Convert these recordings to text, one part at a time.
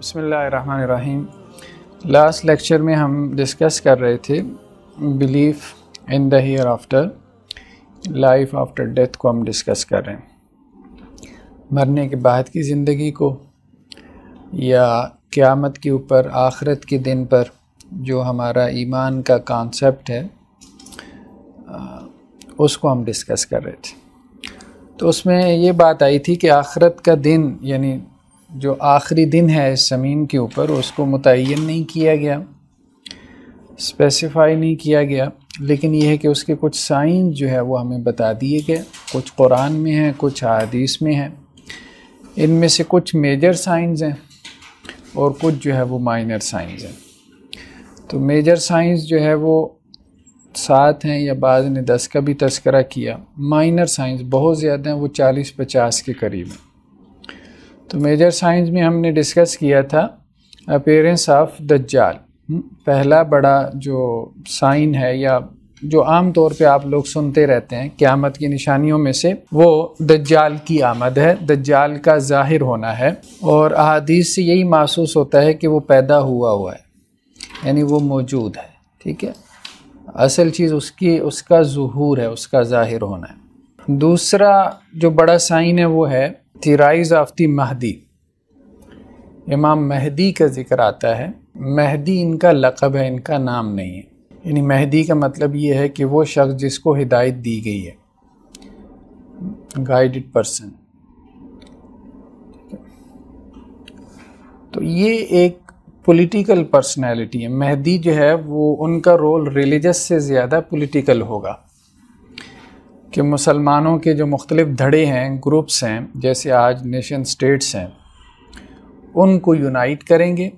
बिस्मिल्लाहिर्रहमानिर्रहीम। Last lecture में हम डिस्कस कर रहे थे belief in the here after, life after death को हम डिस्कस कर रहे हैं। मरने के बाद की ज़िंदगी को या क़यामत के ऊपर, आखिरत के दिन पर जो हमारा ईमान का कॉन्सेप्ट है उसको हम डिस्कस कर रहे थे। तो उसमें ये बात आई थी कि आखिरत का दिन यानी जो आखिरी दिन है इस ज़मीन के ऊपर उसको मुतय्यन नहीं किया गया, स्पेसिफ़ाई नहीं किया गया, लेकिन ये है कि उसके कुछ साइन जो है वो हमें बता दिए गए। कुछ कुरान में हैं, कुछ हदीस में हैं। इनमें से कुछ मेजर साइंस हैं और कुछ जो है वो माइनर साइंस हैं। तो मेजर साइंस जो है वो 7 हैं या बाद ने 10 का भी तज़किरा किया। माइनर साइंस बहुत ज़्यादा हैं, वो 40-50 के करीब हैं। तो मेजर साइंस में हमने डिस्कस किया था अपीयरेंस ऑफ दज्जाल। पहला बड़ा जो साइन है या जो आम तौर पे आप लोग सुनते रहते हैं क़यामत की निशानियों में से, वो दज्जाल की आमद है, दज्जाल का ज़ाहिर होना है। और अहादीस से यही महसूस होता है कि वो पैदा हुआ है, यानी वो मौजूद है। ठीक है, असल चीज़ उसका ज़ुहूर है, उसका ज़ाहिर होना है। दूसरा जो बड़ा साइन है वो है the rise of the Mahdi. इमाम महदी का ज़िक्र आता है। महदी इनका लक़ब है, इनका नाम नहीं है। यानी महदी का मतलब ये है कि वो शख्स जिसको हिदायत दी गई है, गाइडेड पर्सन। तो ये एक पॉलिटिकल पर्सनैलिटी है। महदी जो है वो उनका रोल रिलीजियस से ज़्यादा पॉलिटिकल होगा कि मुसलमानों के जो मुख्तलिफ धड़े हैं, ग्रुप्स हैं, जैसे आज नेशन स्टेट्स हैं, उनको यूनाइट करेंगे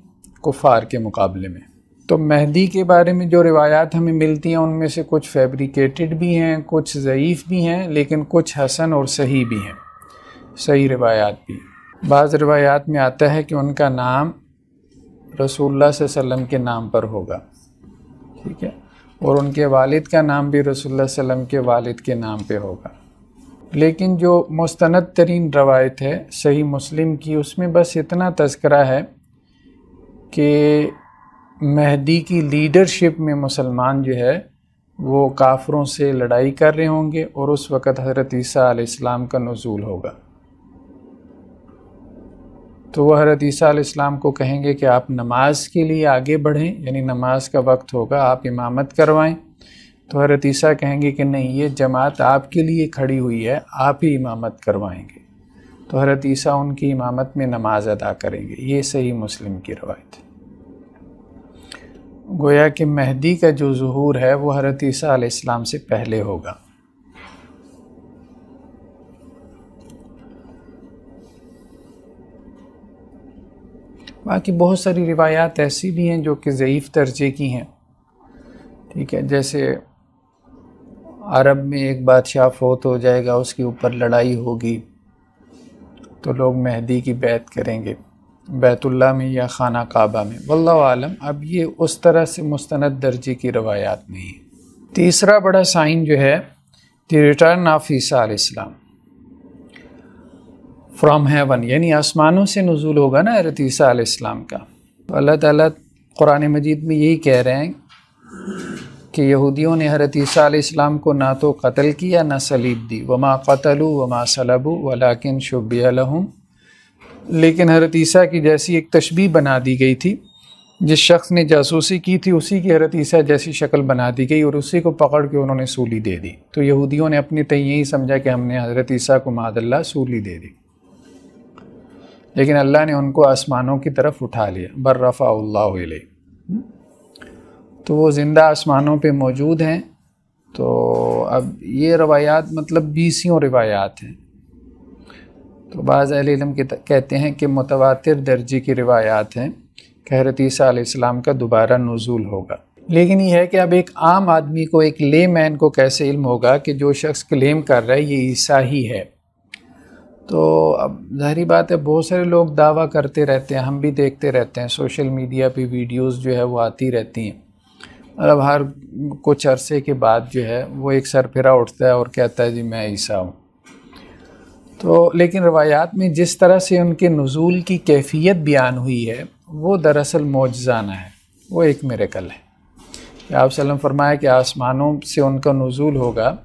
कुफ़ार के मुकाबले में। तो महदी के बारे में जो रिवायात हमें मिलती हैं उनमें से कुछ फैब्रिकेटेड भी हैं, कुछ ज़ईफ़ भी हैं, लेकिन कुछ हसन और सही भी हैं, सही रिवायात भी। बाज़ रिवायात में आता है कि उनका नाम रसूलुल्लाह सल्लल्लाहु अलैहि वसल्लम के नाम पर होगा। ठीक है, और उनके वालिद का नाम भी रसूलुल्लाह सल्लल्लाहु अलैहि वसल्लम के वालिद के नाम पे होगा। लेकिन जो मुस्तनद तरीन रवायत है सही मुस्लिम की, उसमें बस इतना तज़किरा है कि महदी की लीडरशिप में मुसलमान जो है वो काफ़रों से लड़ाई कर रहे होंगे और उस वक़्त हज़रत ईसा अलैहिस्सलाम का नुज़ूल होगा। तो वह हज़रत ईसा अलैहिस्सलाम को कहेंगे कि आप नमाज के लिए आगे बढ़ें, यानी नमाज का वक्त होगा, आप इमामत करवाएं। तो हज़रत ईसा कहेंगे कि नहीं, ये जमात आपके लिए खड़ी हुई है, आप ही इमामत करवाएंगे। तो हज़रत ईसा उनकी इमामत में नमाज अदा करेंगे। ये सही मुस्लिम की रवायत है। गोया कि महदी का जो ज़ुहूर है वो हज़रत ईसा अलैहिस्सलाम से पहले होगा। बाकी बहुत सारी रिवायात ऐसी भी हैं जो कि ज़ईफ़ दर्जे की हैं। ठीक है, जैसे अरब में एक बादशाह फ़ौत हो जाएगा, उसके ऊपर लड़ाई होगी, तो लोग महदी की बैत करेंगे बैतुल्लाह में या खाना काबा में, वल्लाहु आलम। अब ये उस तरह से मुस्तनद दर्जे की रवायात नहीं है। तीसरा बड़ा साइन जो है द रिटर्न ऑफ ईसा अलैहिस्सलाम फ्रॉम हेवन, यानी आसमानों से नुज़ूल होगा ना हज़रत ईसा अलैहिस्सलाम का। तो अल्लाह ताला कुरान मजीद में यही कह रहे हैं कि यहूदियों ने हज़रत ईसा अलैहिस्सलाम को ना तो कत्ल किया ना सलीब दी, वमा क़तलू वमा सलबू वलाकिन शुब्बिह लहुम। लेकिन हज़रत ईसा की जैसी एक तशबीह बना दी गई थी, जिस शख्स ने जासूसी की थी उसी की हज़रत ईसा जैसी शक्ल बना दी गई और उसी को पकड़ के उन्होंने सूली दे दी। तो यहूदियों ने अपनी तय यही समझा कि हमने हज़रत ईसा को मादल्ला सूली दे दी, लेकिन अल्लाह ने उनको आसमानों की तरफ उठा लिया। बर्रफ़अल्लाहु इलैहि। तो वो ज़िंदा आसमानों पे मौजूद हैं। तो अब ये रवायात मतलब 20 रिवायात हैं। तो बाज़ अहले इल्म कहते हैं कि मुतवातिर दर्जे की रिवायात हैं कि हज़रत ईसा अलैहिस्सलाम का दोबारा नुज़ूल होगा। लेकिन ये है कि अब एक आम आदमी को, एक ले मैन को कैसे इल्म होगा कि जो शख्स क्लेम कर रहा है ये ईसा ही है। तो अब ज़ाहिरी बात है, बहुत सारे लोग दावा करते रहते हैं, हम भी देखते रहते हैं, सोशल मीडिया पे वीडियोस जो है वो आती रहती हैं। मतलब हर कुछ अरसे के बाद जो है वो एक सरफिरा उठता है और कहता है जी मैं ईसा हूँ। तो लेकिन रवायात में जिस तरह से उनके नुज़ूल की कैफियत बयान हुई है वो दरअसल मौजज़ाना है, वो एक मिरेकल है। आप सल्लम फरमाया कि आसमानों से उनका नुज़ूल होगा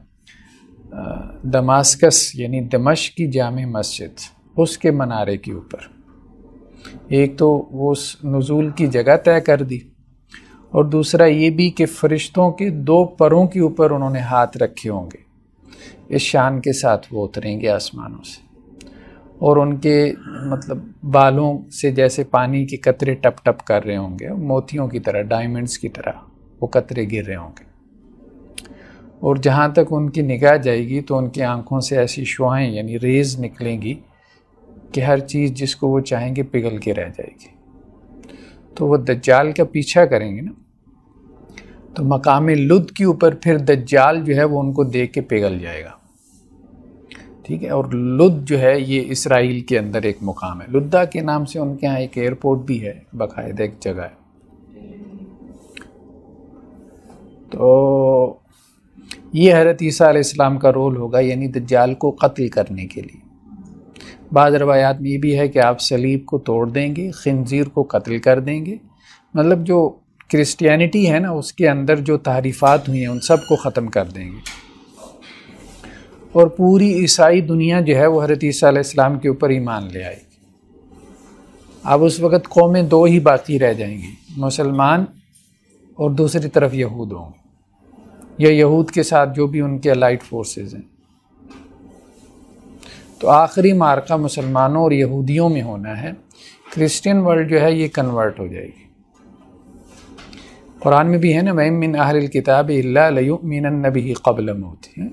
दमास्कस यानी दमश्क की जामे मस्जिद, उसके मनारे के ऊपर। एक तो वो उस नुज़ूल की जगह तय कर दी, और दूसरा ये भी कि फ़रिश्तों के 2 परों के ऊपर उन्होंने हाथ रखे होंगे। इस शान के साथ वो उतरेंगे आसमानों से, और उनके मतलब बालों से जैसे पानी के कतरे टप टप कर रहे होंगे, मोतियों की तरह, डायमंड्स की तरह वो कतरे गिर रहे होंगे। और जहाँ तक उनकी निगाह जाएगी तो उनकी आँखों से ऐसी शुआएँ यानी रेज़ निकलेंगी कि हर चीज़ जिसको वो चाहेंगे पिघल के रह जाएगी। तो वो दज्जाल का पीछा करेंगे ना, तो मकाम लुद के ऊपर फिर दज्जाल जो है वो उनको देख के पिघल जाएगा। ठीक है। और लुद जो है ये इसराइल के अंदर एक मुकाम है, लुद्दा के नाम से उनके यहाँ एक एयरपोर्ट भी है, बाकायदा एक जगह है। तो ये हज़रत ईसा अलैहिस्सलाम का रोल होगा, यानी दज्जाल को कत्ल करने के लिए। बाद रवायात में ये भी है कि आप सलीब को तोड़ देंगे, खिंजीर को कत्ल कर देंगे। मतलब जो क्रिश्चियनिटी है ना, उसके अंदर जो तारीफ़ात हुई हैं उन सब को ख़त्म कर देंगे, और पूरी ईसाई दुनिया जो है वो हज़रत ईसा अलैहिस्सलाम के ऊपर ईमान ले आएगी। अब उस वक़्त कौमें 2 ही बाकी रह जाएंगी, मुसलमान और दूसरी तरफ यहूद होंगे, या यहूद के साथ जो भी उनके अलाइड फोर्सेस हैं। तो आखिरी मार्का मुसलमानों और यहूदियों में होना है। क्रिश्चियन वर्ल्ड जो है ये कन्वर्ट हो जाएगी। कुरान में भी है ना, वम मिन अहलिल किताब इल्ला लयुमिनन बिही क़ब्ल मौतिही,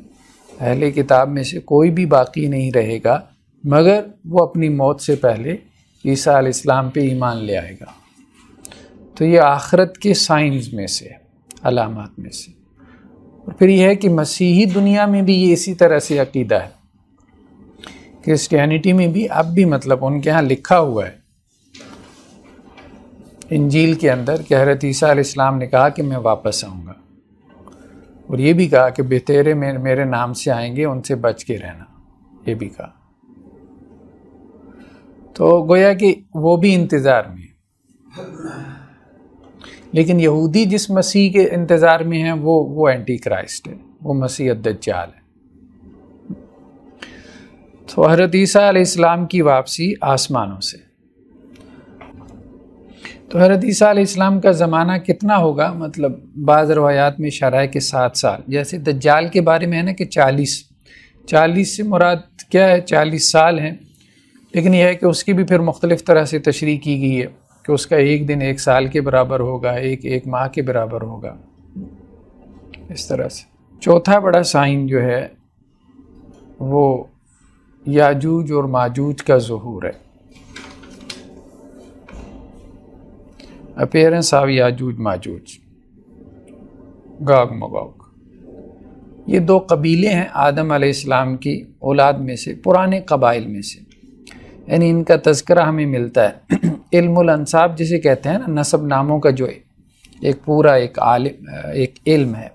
अहले किताब में से कोई भी बाकी नहीं रहेगा मगर वो अपनी मौत से पहले ईसा अलैहिस्सलाम पे ईमान ले आएगा। तो ये आखिरत के साइंस में से, अलामात में से। और फिर यह है कि मसीही दुनिया में भी ये इसी तरह से अकीदा है। क्रिश्चियनिटी में भी अब भी मतलब उनके यहाँ लिखा हुआ है इंजील के अंदर कि हज़रत ईसा अलैहिस्सलाम ने कहा कि मैं वापस आऊँगा, और ये भी कहा कि बेतेरे मेरे नाम से आएंगे, उनसे बच के रहना, ये भी कहा। तो गोया कि वो भी इंतज़ार में है। लेकिन यहूदी जिस मसीह के इंतज़ार में हैं वो एंटी क्राइस्ट है, वो मसीह दज्जाल है। तो हज़रत ईसा अलैहिस्सलाम की वापसी आसमानों से, तो हज़रत ईसा अलैहिस्सलाम का ज़माना कितना होगा, मतलब बाज़ रवायात में इशारा है कि 7 साल। जैसे दज्जाल के बारे में है ना कि 40 से मुराद क्या है, 40 साल हैं। लेकिन यह है कि उसकी भी फिर मुख्तलिफ़ तरह से तशरीह की गई है कि उसका एक दिन 1 साल के बराबर होगा, एक माह के बराबर होगा, इस तरह से। चौथा बड़ा साइन जो है वो याजूज और माजूज का ज़ुहूर है, अपीयरेंस ऑफ याजूज माजूज, गोग मगोग। ये 2 कबीले हैं आदम अलैहिस्सलाम की औलाद में से, पुराने कबाइल में से, यानी इनका तज़किरा हमें मिलता है। इल्मुल अंसाब जिसे कहते हैं ना, नसब नामों का जो एक पूरा एक इल्म है,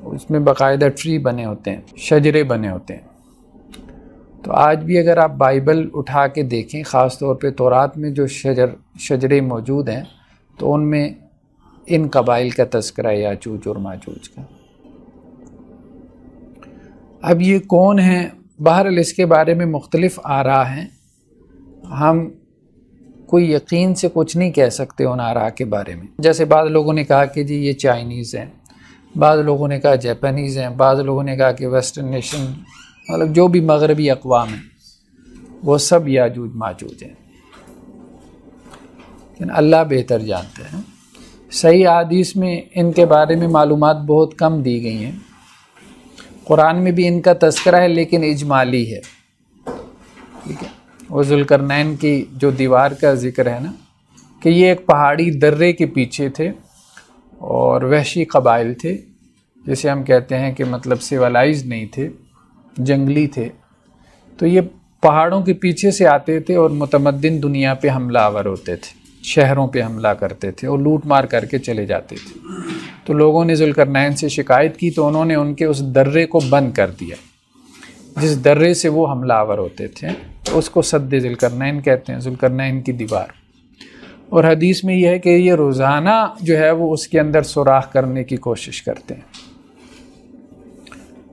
उसमें बाकायदा ट्री बने होते हैं, शजरे बने होते हैं। तो आज भी अगर आप बाइबल उठा के देखें, ख़ास तौर पे तौरात में जो शजरे मौजूद हैं, तो उनमें इन कबाइल का तज़किरा है, याजूज और माजूज का। अब ये कौन हैं, बहरहाल इसके बारे में मुख्तलिफ़ आरा हैं। हम कोई यकीन से कुछ नहीं कह सकते उन आरा के बारे में। जैसे बाद लोगों ने कहा कि जी ये चाइनीज़ हैं, बाद लोगों ने कहा जापानीज़ हैं, बाद लोगों ने कहा कि वेस्टर्न नेशन, मतलब जो भी मगरबी अक़वाम हैं वो सब याजूज माजूज हैं। लेकिन अल्लाह बेहतर जानते हैं। सही हदीस में इनके बारे में मालूमात बहुत कम दी गई हैं। कुरान में भी इनका तज़किरा है लेकिन इजमाली है। ठीक है। वो ज़ुल्करनैन की जो दीवार का ज़िक्र है ना, कि ये एक पहाड़ी दर्रे के पीछे थे और वहशी कबाइल थे, जिसे हम कहते हैं कि मतलब सिविलाइज्ड नहीं थे, जंगली थे। तो ये पहाड़ों के पीछे से आते थे और मुतमद्दिन दुनिया पे हमलावर होते थे, शहरों पे हमला करते थे और लूट मार करके चले जाते थे। तो लोगों ने ज़ुल्करनैन से शिकायत की, तो उन्होंने उनके उस दर्रे को बंद कर दिया जिस दर्रे से वो हमलावर होते थे। उसको सद्दे ज़ुल्करनैन कहते हैं, ज़ुल्करनैन की दीवार। और हदीस में यह है कि ये रोज़ाना जो है वो उसके अंदर सुराख करने की कोशिश करते हैं,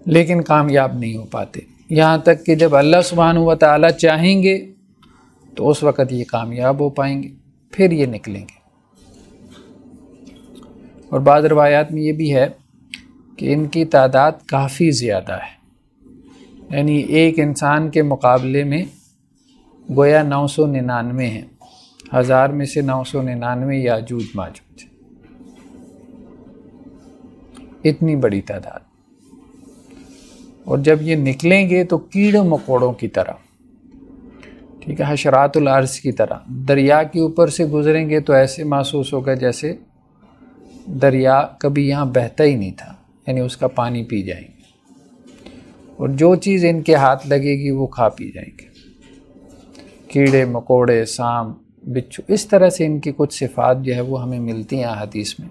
लेकिन कामयाब नहीं हो पाते। यहाँ तक कि जब अल्लाह सुब्हानहू व तआला चाहेंगे तो उस वक़्त ये कामयाब हो पाएंगे, फिर ये निकलेंगे। और बाद रिवायात में ये भी है कि इनकी तादाद काफ़ी ज़्यादा है, यानी एक इंसान के मुकाबले में गोया 999 हैं, 1000 में से 999 याजूज माजूज, इतनी बड़ी तादाद। और जब ये निकलेंगे तो कीड़े मकोड़ों की तरह, ठीक है, हशरातुल अर्ज़ की तरह, दरिया के ऊपर से गुजरेंगे तो ऐसे महसूस होगा जैसे दरिया कभी यहाँ बहता ही नहीं था, यानी उसका पानी पी जाएंगे। और जो चीज़ इनके हाथ लगेगी वो खा पी जाएंगे, कीड़े मकोड़े, सांप, बिच्छू, इस तरह से इनकी कुछ सिफ़ात जो है वो हमें मिलती हैं हदीस में।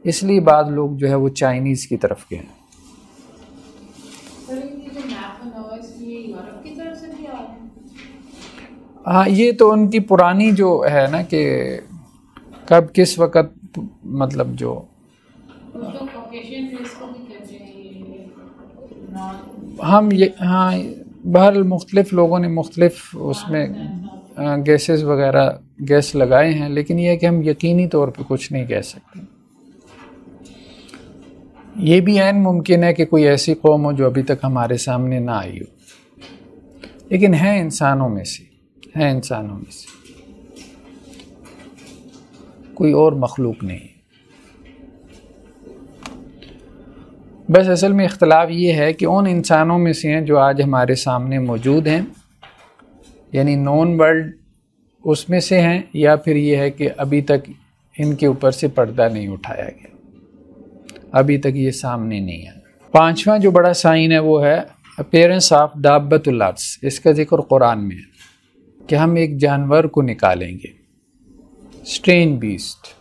इसलिए बाद लोग जो है वो चाइनीज़ की तरफ गए। हाँ, ये तो उनकी पुरानी जो है ना कि कब किस वक़्त, मतलब जो हम ये, हाँ, बहर मुख्तलिफ़ लोगों ने मुख्तलिफ़ उसमें गैसेस वगैरह गैस लगाए हैं, लेकिन यह है कि हम यकीनी तौर पे कुछ नहीं कह सकते। ये भी ऐन मुमकिन है कि कोई ऐसी कौम हो जो अभी तक हमारे सामने ना आई हो, लेकिन है इंसानों में से, है इंसानों में से, कोई और मखलूक नहीं। बस असल में इख्तलाफ ये है कि उन इंसानों में से हैं जो आज हमारे सामने मौजूद हैं, यानी नॉन वर्ल्ड उसमें से हैं, या फिर ये है कि अभी तक इनके ऊपर से पर्दा नहीं उठाया गया, अभी तक ये सामने नहीं है। पांचवा जो बड़ा साइन है वो है अपीयरेंस ऑफ दाब्बतुल अर्ज़। इसका जिक्र कुरान में है कि हम एक जानवर को निकालेंगे, स्ट्रेंज बीस्ट।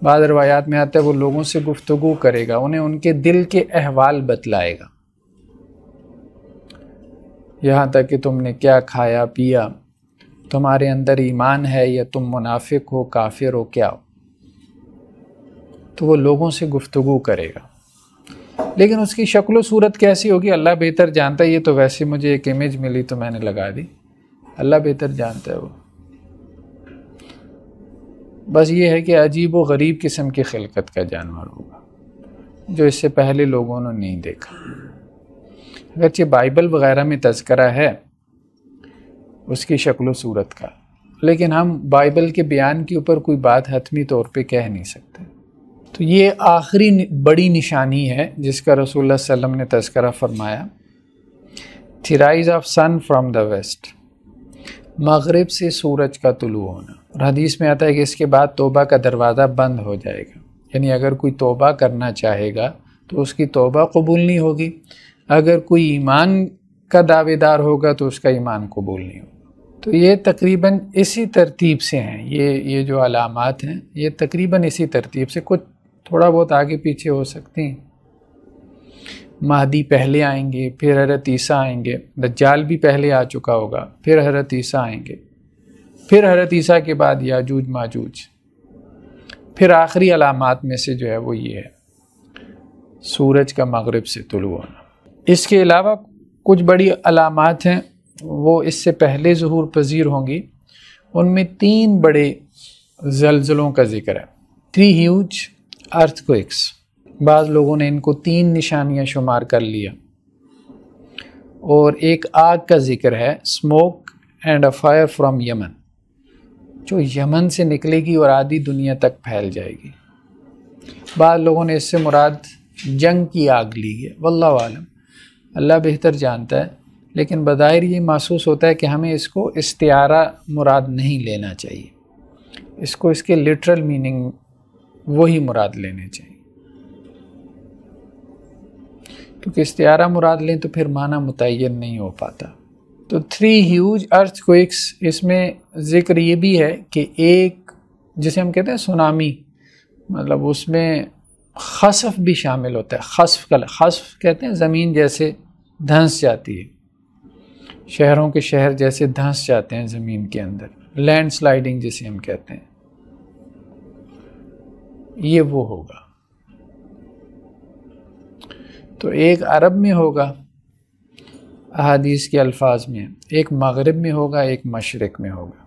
बाद रवायात में आता है वो लोगों से गुफ्तगू करेगा, उन्हें उनके दिल के अहवाल बतलाएगा, यहाँ तक कि तुमने क्या खाया पिया, तुम्हारे अंदर ईमान है या तुम मुनाफिक हो, काफिर हो, क्या हो। तो वो लोगों से गुफ्तगू करेगा, लेकिन उसकी शक्ल सूरत कैसी होगी अल्लाह बेहतर जानता है। ये तो वैसे मुझे एक इमेज मिली तो मैंने लगा दी, अल्लाह बेहतर जानता है वो। बस ये है कि अजीब व गरीब किस्म की खिलकत का जानवर होगा जो इससे पहले लोगों ने नहीं देखा। अगरचे बाइबल वगैरह में तज़किरा है उसकी शक्ल सूरत का, लेकिन हम बाइबल के बयान के ऊपर कोई बात हतमी तौर पे कह नहीं सकते। तो ये आखिरी बड़ी निशानी है जिसका रसूलुल्लाह सल्लल्लाहु अलैहि वसल्लम ने तज़किरा फरमाया, थी rise of sun from the west, मगरिब से सूरज का तुलू होना। और हदीस में आता है कि इसके बाद तौबा का दरवाज़ा बंद हो जाएगा, यानी अगर कोई तौबा करना चाहेगा तो उसकी तौबा कबूल नहीं होगी, अगर कोई ईमान का दावेदार होगा तो उसका ईमान कबूल नहीं होगा। तो ये तकरीबन इसी तरतीब से हैं, ये जो अलामात हैं ये तकरीबन इसी तरतीब से, कुछ थोड़ा बहुत आगे पीछे हो सकती हैं। महदी पहले आएंगे, फिर हज़रत ईसा आएंगे, दज्जाल भी पहले आ चुका होगा, फिर हज़रत ईसा आएंगे, फिर हज़रत ईसा के बाद याजूज माजूज, फिर आखिरी अलामात में से जो है वो ये है सूरज का मगरिब से तुलू होना। इसके अलावा कुछ बड़ी अलामात हैं वो इससे पहले ज़ुहूर पजीर होंगी, उनमें 3 बड़े ज़लज़लों का जिक्र है, 3 ह्यूज अर्थक्वेक्स। बाज़ लोगों ने इनको 3 निशानियां शुमार कर लिया। और एक आग का जिक्र है, smoke and a fire from Yemen, जो यमन से निकलेगी और आधी दुनिया तक फैल जाएगी। बाज़ लोगों ने इससे मुराद जंग की आग ली है, वल्लाहु आलम, अल्लाह बेहतर जानता है, लेकिन बज़ाहिर ये महसूस होता है कि हमें इसको इस्तिआरा मुराद नहीं लेना चाहिए, इसको इसके लिटरल मीनिंग वही मुराद लेने चाहिए, क्योंकि इस्तिआरा मुराद लें तो फिर माना मुतय्यन नहीं हो पाता। तो 3 ह्यूज अर्थक्वेक्स, इसमें ज़िक्र ये भी है कि एक जिसे हम कहते हैं सुनामी, मतलब उसमें खसफ भी शामिल होता है। खसफ कहते हैं ज़मीन जैसे धंस जाती है, शहरों के शहर जैसे धंस जाते हैं ज़मीन के अंदर, लैंड स्लाइडिंग जिसे हम कहते हैं, ये वो होगा। तो एक अरब में होगा अहादीस के अल्फाज में, एक मगरिब में होगा, एक मशरिक में होगा।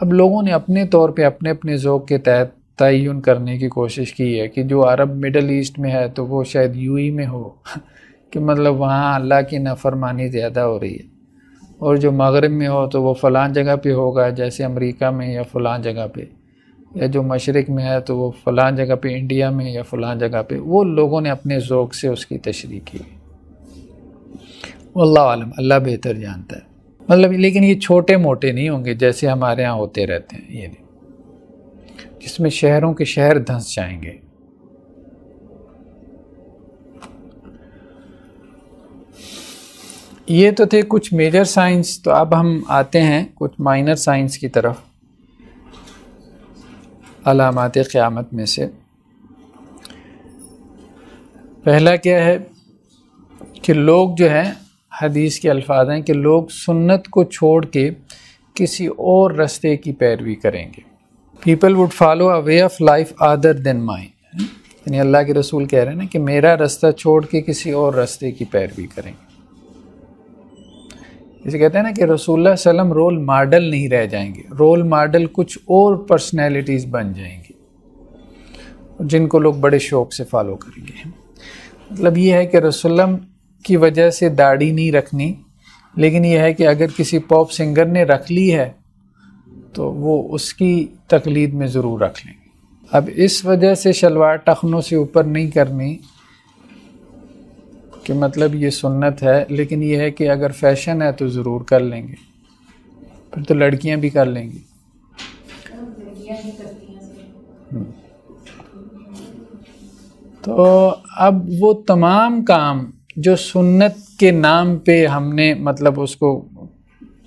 अब लोगों ने अपने तौर पे अपने अपने ज़ौक़ के तहत तयन करने की कोशिश की है कि जो अरब मिडल ईस्ट में है तो वो शायद यूई में हो कि मतलब वहाँ अल्लाह की नाफरमानी ज़्यादा हो रही है, और जो मगरिब में हो तो वो फ़लाँ जगह पे होगा जैसे अमेरिका में या फ़लाँ जगह पे, या जो मशरिक में है तो वो फ़लाँ जगह पे इंडिया में या फ़लाँ जगह पे। वो लोगों ने अपने ज़ौक़ से उसकी तशरीह की। वल्लाहु आलम, अल्लाह बेहतर जानता है। मतलब लेकिन ये छोटे मोटे नहीं होंगे जैसे हमारे यहाँ होते रहते हैं, ये नहीं, जिसमें शहरों के शहर धंस जाएंगे। ये तो थे कुछ मेजर साइंस। तो अब हम आते हैं कुछ माइनर साइंस की तरफ। अलामात क़यामत में से पहला क्या है कि लोग जो हैं, हदीस के अल्फाज हैं कि लोग सुन्नत को छोड़ के किसी और रास्ते की पैरवी करेंगे। People would follow a way of life other than mine, यानी अल्लाह के रसूल कह रहे हैं ना कि मेरा रास्ता छोड़ के किसी और रास्ते की पैरवी करेंगे। इसे कहते हैं ना कि रसूलुल्लाह सल्लम रोल मॉडल नहीं रह जाएंगे, रोल मॉडल कुछ और पर्सनैलिटीज़ बन जाएंगी जिनको लोग बड़े शौक़ से फॉलो करेंगे। मतलब ये है कि रसूलुल्लाह की वजह से दाढ़ी नहीं रखनी, लेकिन यह है कि अगर किसी पॉप सिंगर ने रख ली है तो वो उसकी तकलीद में ज़रूर रख लेंगे। अब इस वजह से शलवार टखनों से ऊपर नहीं करनी कि मतलब ये सुन्नत है, लेकिन ये है कि अगर फैशन है तो ज़रूर कर लेंगे, फिर तो लड़कियां भी कर लेंगी। तो अब वो तमाम काम जो सुन्नत के नाम पे हमने मतलब उसको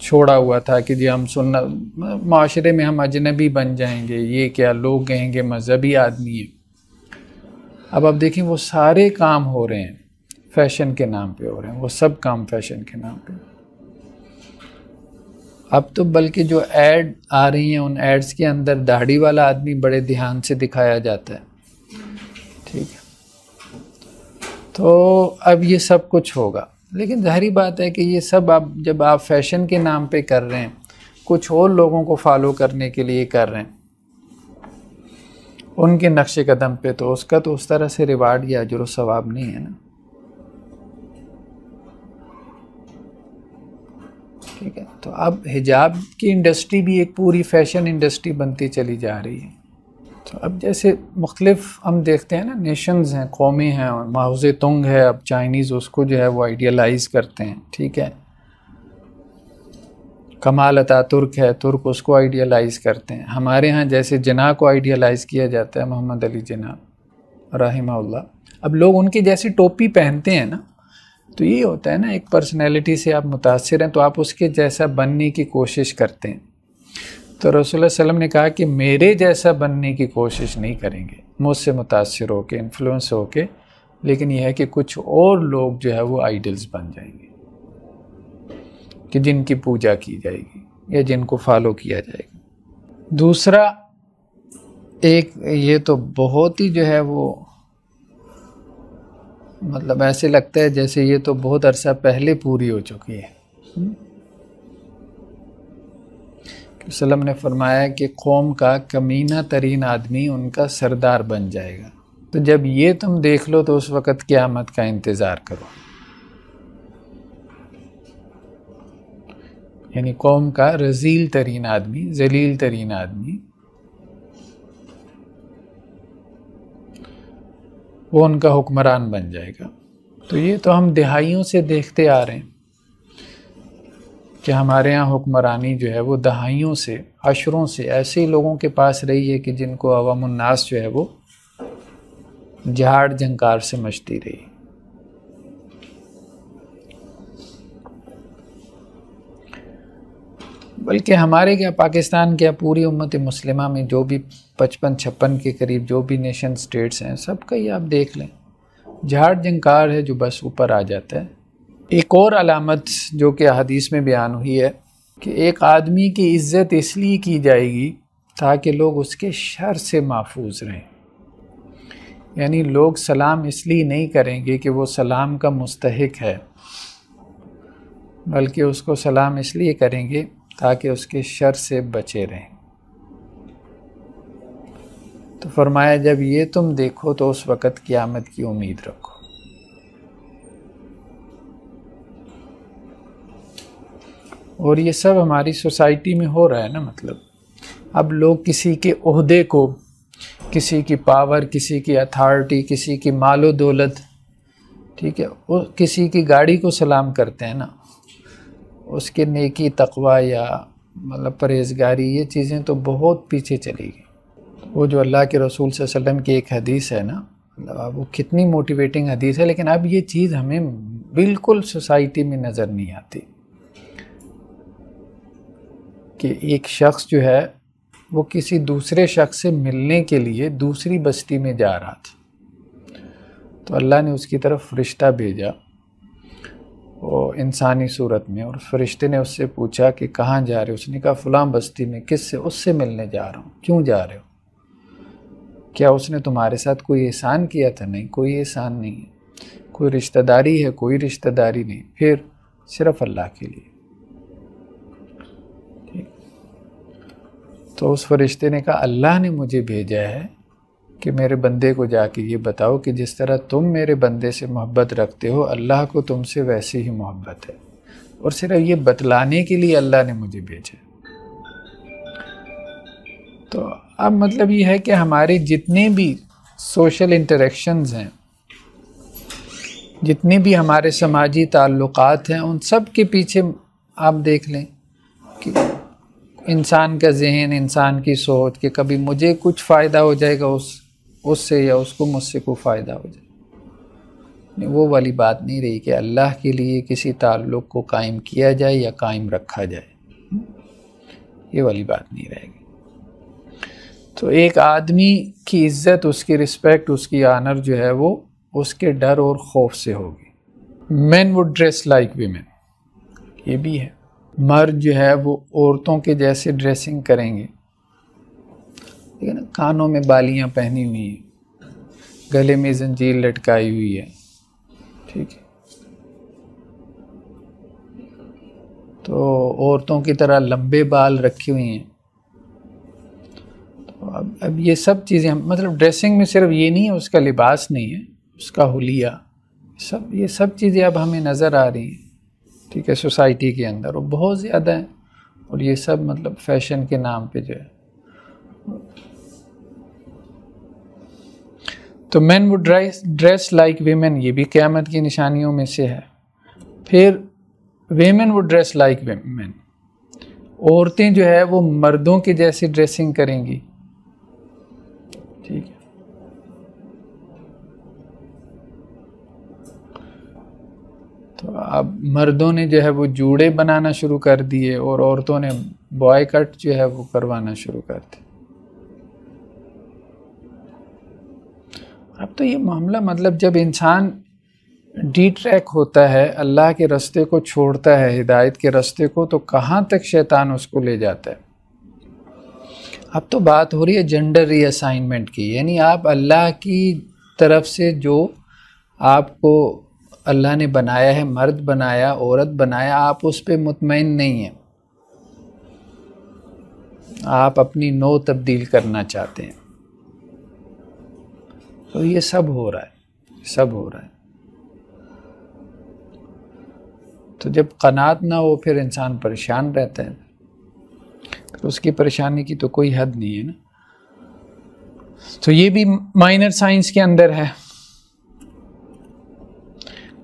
छोड़ा हुआ था कि जी हम सुन्नत, माशरे में हम अजनबी बन जाएंगे, ये क्या, लोग कहेंगे मजहबी आदमी है। अब देखें वो सारे काम हो रहे हैं फैशन के नाम पे हो रहे हैं, वो सब काम फैशन के नाम पे। अब तो बल्कि जो ऐड आ रही हैं उन एड्स के अंदर दाढ़ी वाला आदमी बड़े ध्यान से दिखाया जाता है, ठीक है। तो अब ये सब कुछ होगा, लेकिन ज़ाहिरी बात है कि ये सब आप जब आप फैशन के नाम पे कर रहे हैं, कुछ और लोगों को फॉलो करने के लिए कर रहे हैं उनके नक्शे कदम पे, तो उसका तो उस तरह से रिवार्ड या अजर व सवाब नहीं है ना, ठीक है। तो अब हिजाब की इंडस्ट्री भी एक पूरी फैशन इंडस्ट्री बनती चली जा रही है। तो अब जैसे मुख्तलिफ हम देखते हैं ना, नेशंस हैं, कौमें हैं, माओ तुंग है, अब चाइनीज़ उसको जो है वो आइडियलाइज़ करते हैं, ठीक है। कमाल अतातुर्क है, तुर्क उसको आइडियलाइज़ करते हैं। हमारे यहाँ जैसे जिन्ना को आइडियलाइज़ किया जाता है, मोहम्मद अली जिन्ना रहमहुल्लाह। अब लोग उनकी जैसी टोपी पहनते हैं ना, तो ये होता है ना, एक पर्सनैलिटी से आप मुतासिर हैं तो आप उसके जैसा बनने की कोशिश करते हैं। तो रसूलुल्लाह सल्लम ने कहा कि मेरे जैसा बनने की कोशिश नहीं करेंगे, मुझसे मुतासिर होके, इन्फ्लुएंस होके, लेकिन यह है कि कुछ और लोग जो है वो आइडल्स बन जाएंगे कि जिनकी पूजा की जाएगी या जिनको फॉलो किया जाएगा। दूसरा एक ये तो बहुत ही जो है वो मतलब ऐसे लगता है जैसे ये तो बहुत अरसा पहले पूरी हो चुकी है। सल्लम ने फरमाया कि कौम का कमीना तरीन आदमी उनका सरदार बन जाएगा। तो जब ये तुम देख लो तो उस वक़्त क़यामत का इंतज़ार करो। यानी कौम का रज़ील तरीन आदमी, जलील तरीन आदमी, वो उनका हुक्मरान बन जाएगा। तो ये तो हम दहाइयों से देखते आ रहे हैं कि हमारे यहाँ हुक्मरानी जो है वो दहाइयों से, अशरों से ऐसे ही लोगों के पास रही है कि जिनको अवामुन नास जो है वो झाड़ झंकार से मचती रही। बल्कि हमारे क्या, पाकिस्तान क्या, पूरी उम्मत मुस्लिमा में जो भी 55-56 के करीब जो भी नेशन स्टेट्स हैं, सबका ही आप देख लें, झाड़ झंकार है जो बस ऊपर आ जाता है एक और अलामत जो कि हदीस में बयान हुई है कि एक आदमी की इज़्ज़त इसलिए की जाएगी ताकि लोग उसके शर से महफूज रहें। यानी लोग सलाम इसलिए नहीं करेंगे कि वो सलाम का मुस्तहिक है, बल्कि उसको सलाम इसलिए करेंगे ताकि उसके शर से बचे रहें। तो फरमाया जब ये तुम देखो तो उस वक़्त क़यामत की उम्मीद रखो। और ये सब हमारी सोसाइटी में हो रहा है ना। मतलब अब लोग किसी के ओहदे को, किसी की पावर, किसी की अथॉरिटी, किसी की मालो दौलत, ठीक है, वो किसी की गाड़ी को सलाम करते हैं ना, उसके नेकी तकवा या मतलब परहेज़गारी, ये चीज़ें तो बहुत पीछे चली गई। वो जो अल्लाह के रसूल सल्लल्लाहु अलैहि वसल्लम की एक हदीस है ना, मतलब वो कितनी मोटिवेटिंग हदीस है, लेकिन अब ये चीज़ हमें बिल्कुल सोसाइटी में नज़र नहीं आती कि एक शख्स जो है वो किसी दूसरे शख्स से मिलने के लिए दूसरी बस्ती में जा रहा था, तो अल्लाह ने उसकी तरफ फरिश्ता भेजा वो इंसानी सूरत में, और फरिश्ते ने उससे पूछा कि कहाँ जा रहे हो? उसने कहा फ़लाँ बस्ती में। किससे? उससे मिलने जा रहा हूँ। क्यों जा रहे हो? क्या उसने तुम्हारे साथ कोई एहसान किया था? नहीं, कोई एहसान नहीं है। कोई रिश्तेदारी है? कोई रिश्तेदारी नहीं। फिर सिर्फ़ अल्लाह के लिए। तो उस फरिश्ते ने कहा अल्लाह ने मुझे भेजा है कि मेरे बंदे को जाके ये बताओ कि जिस तरह तुम मेरे बंदे से मोहब्बत रखते हो, अल्लाह को तुमसे वैसी ही मोहब्बत है। और सिर्फ ये बतलाने के लिए अल्लाह ने मुझे भेजा। तो अब मतलब ये है कि हमारे जितने भी सोशल इंटरेक्शंस हैं, जितने भी हमारे समाजी ताल्लुकात हैं, उन सब के पीछे आप देख लें कि इंसान का जहन, इंसान की सोच कि कभी मुझे कुछ फ़ायदा हो जाएगा उससे, या उसको मुझसे कोई फ़ायदा हो जाए। वो वाली बात नहीं रही कि अल्लाह के लिए किसी ताल्लुक़ को कायम किया जाए या कायम रखा जाए, ये वाली बात नहीं रहेगी। तो एक आदमी की इज़्ज़त, उसकी रिस्पेक्ट, उसकी आनर जो है वो उसके डर और खौफ से होगी। Main would dress like women, ये भी है। मर्द जो है वो औरतों के जैसे ड्रेसिंग करेंगे, ठीक है ना, कानों में बालियां पहनी हुई हैं, गले में जंजीर लटकाई हुई है, ठीक है, तो औरतों की तरह लंबे बाल रखी हुई हैं। तो अब ये सब चीज़ें, मतलब ड्रेसिंग में सिर्फ ये नहीं है, उसका लिबास नहीं है, उसका हुलिया, ये सब चीज़ें अब हमें नज़र आ रही हैं, ठीक है, सोसाइटी के अंदर, और बहुत ज़्यादा है। और ये सब मतलब फैशन के नाम पे जो है। तो main would dress like women, ये भी क़यामत की निशानियों में से है। फिर women would dress like women, औरतें जो है वो मर्दों की जैसी ड्रेसिंग करेंगी, ठीक है। तो अब मर्दों ने जो है वो जूड़े बनाना शुरू कर दिए और औरतों ने बॉय कट जो है वो करवाना शुरू कर दिया। अब तो ये मामला, मतलब जब इंसान डिट्रैक होता है, अल्लाह के रास्ते को छोड़ता है, हिदायत के रास्ते को, तो कहाँ तक शैतान उसको ले जाता है। अब तो बात हो रही है जेंडर रीअसाइनमेंट की, यानी आप अल्लाह की तरफ से जो आपको अल्लाह ने बनाया है, मर्द बनाया, औरत बनाया, आप उस पर मुतमईन नहीं हैं, आप अपनी नौ तब्दील करना चाहते हैं। तो ये सब हो रहा है, सब हो रहा है। तो जब क़नात ना हो फिर इंसान परेशान रहता है, तो उसकी परेशानी की तो कोई हद नहीं है ना। तो ये भी माइनर साइंस के अंदर है।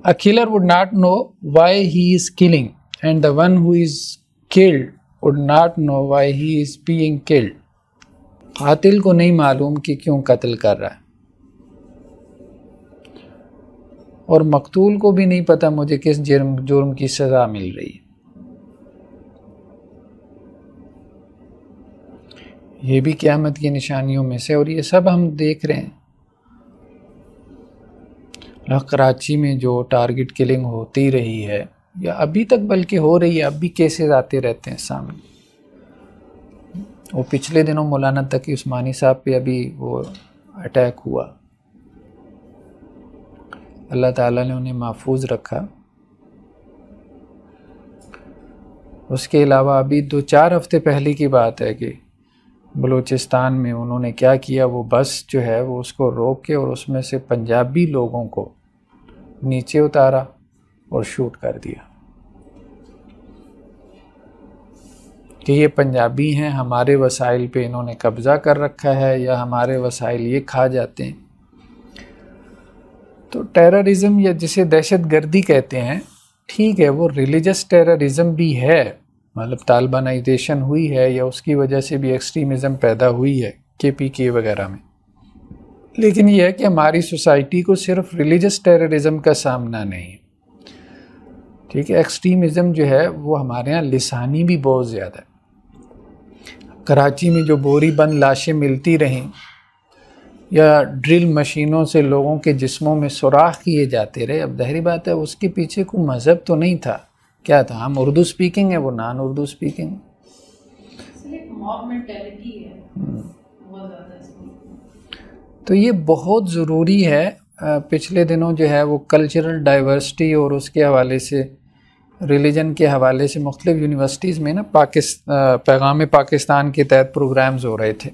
A killer would not know why he is killing, and the one who is killed would not know why he is being killed. कातिल को नहीं मालूम कि क्यों कत्ल कर रहा है, और मकतूल को भी नहीं पता मुझे किस जुर्म की सज़ा मिल रही है। ये भी क़यामत की निशानियों में से, और ये सब हम देख रहे हैं। कराची में जो टारगेट किलिंग होती रही है या अभी तक बल्कि हो रही है, अब भी केसेस आते रहते हैं सामने। वो पिछले दिनों मौलाना तकी उस्मानी साहब पे अभी वो अटैक हुआ, अल्लाह ताला ने उन्हें महफूज रखा। उसके अलावा अभी 2-4 हफ्ते पहले की बात है कि बलूचिस्तान में उन्होंने क्या किया, वो बस जो है वो उसको रोक के और उसमें से पंजाबी लोगों को नीचे उतारा और शूट कर दिया कि ये पंजाबी हैं, हमारे वसाइल पे इन्होंने कब्ज़ा कर रखा है या हमारे वसाइल ये खा जाते हैं। तो टेररिज्म या जिसे दहशतगर्दी कहते हैं, ठीक है, वो रिलीजियस टेररिज्म भी है, मतलब तालिबानाइजेशन हुई है या उसकी वजह से भी एक्सट्रीमिज़म पैदा हुई है KPK वगैरह में। लेकिन यह है कि हमारी सोसाइटी को सिर्फ रिलीजियस टेररिज्म का सामना नहीं है, ठीक है। एक्सट्रीमिज़म जो है वो हमारे यहाँ लिसानी भी बहुत ज़्यादा है। कराची में जो बोरी बंद लाशें मिलती रहें या ड्रिल मशीनों से लोगों के जिस्मों में सुराख किए जाते रहे, अब ज़ाहिर बात है उसके पीछे कोई मज़हब तो नहीं था। क्या था? हम उर्दू स्पीकिंग है, वो नॉन उर्दू स्पीकिंग। तो ये बहुत ज़रूरी है। पिछले दिनों जो है वो कल्चरल डाइवर्सिटी और उसके हवाले से, रिलीजन के हवाले से मुख्तलिफ यूनिवर्सिटीज़ में ना पैगाम पाकिस्तान के तहत प्रोग्राम्स हो रहे थे।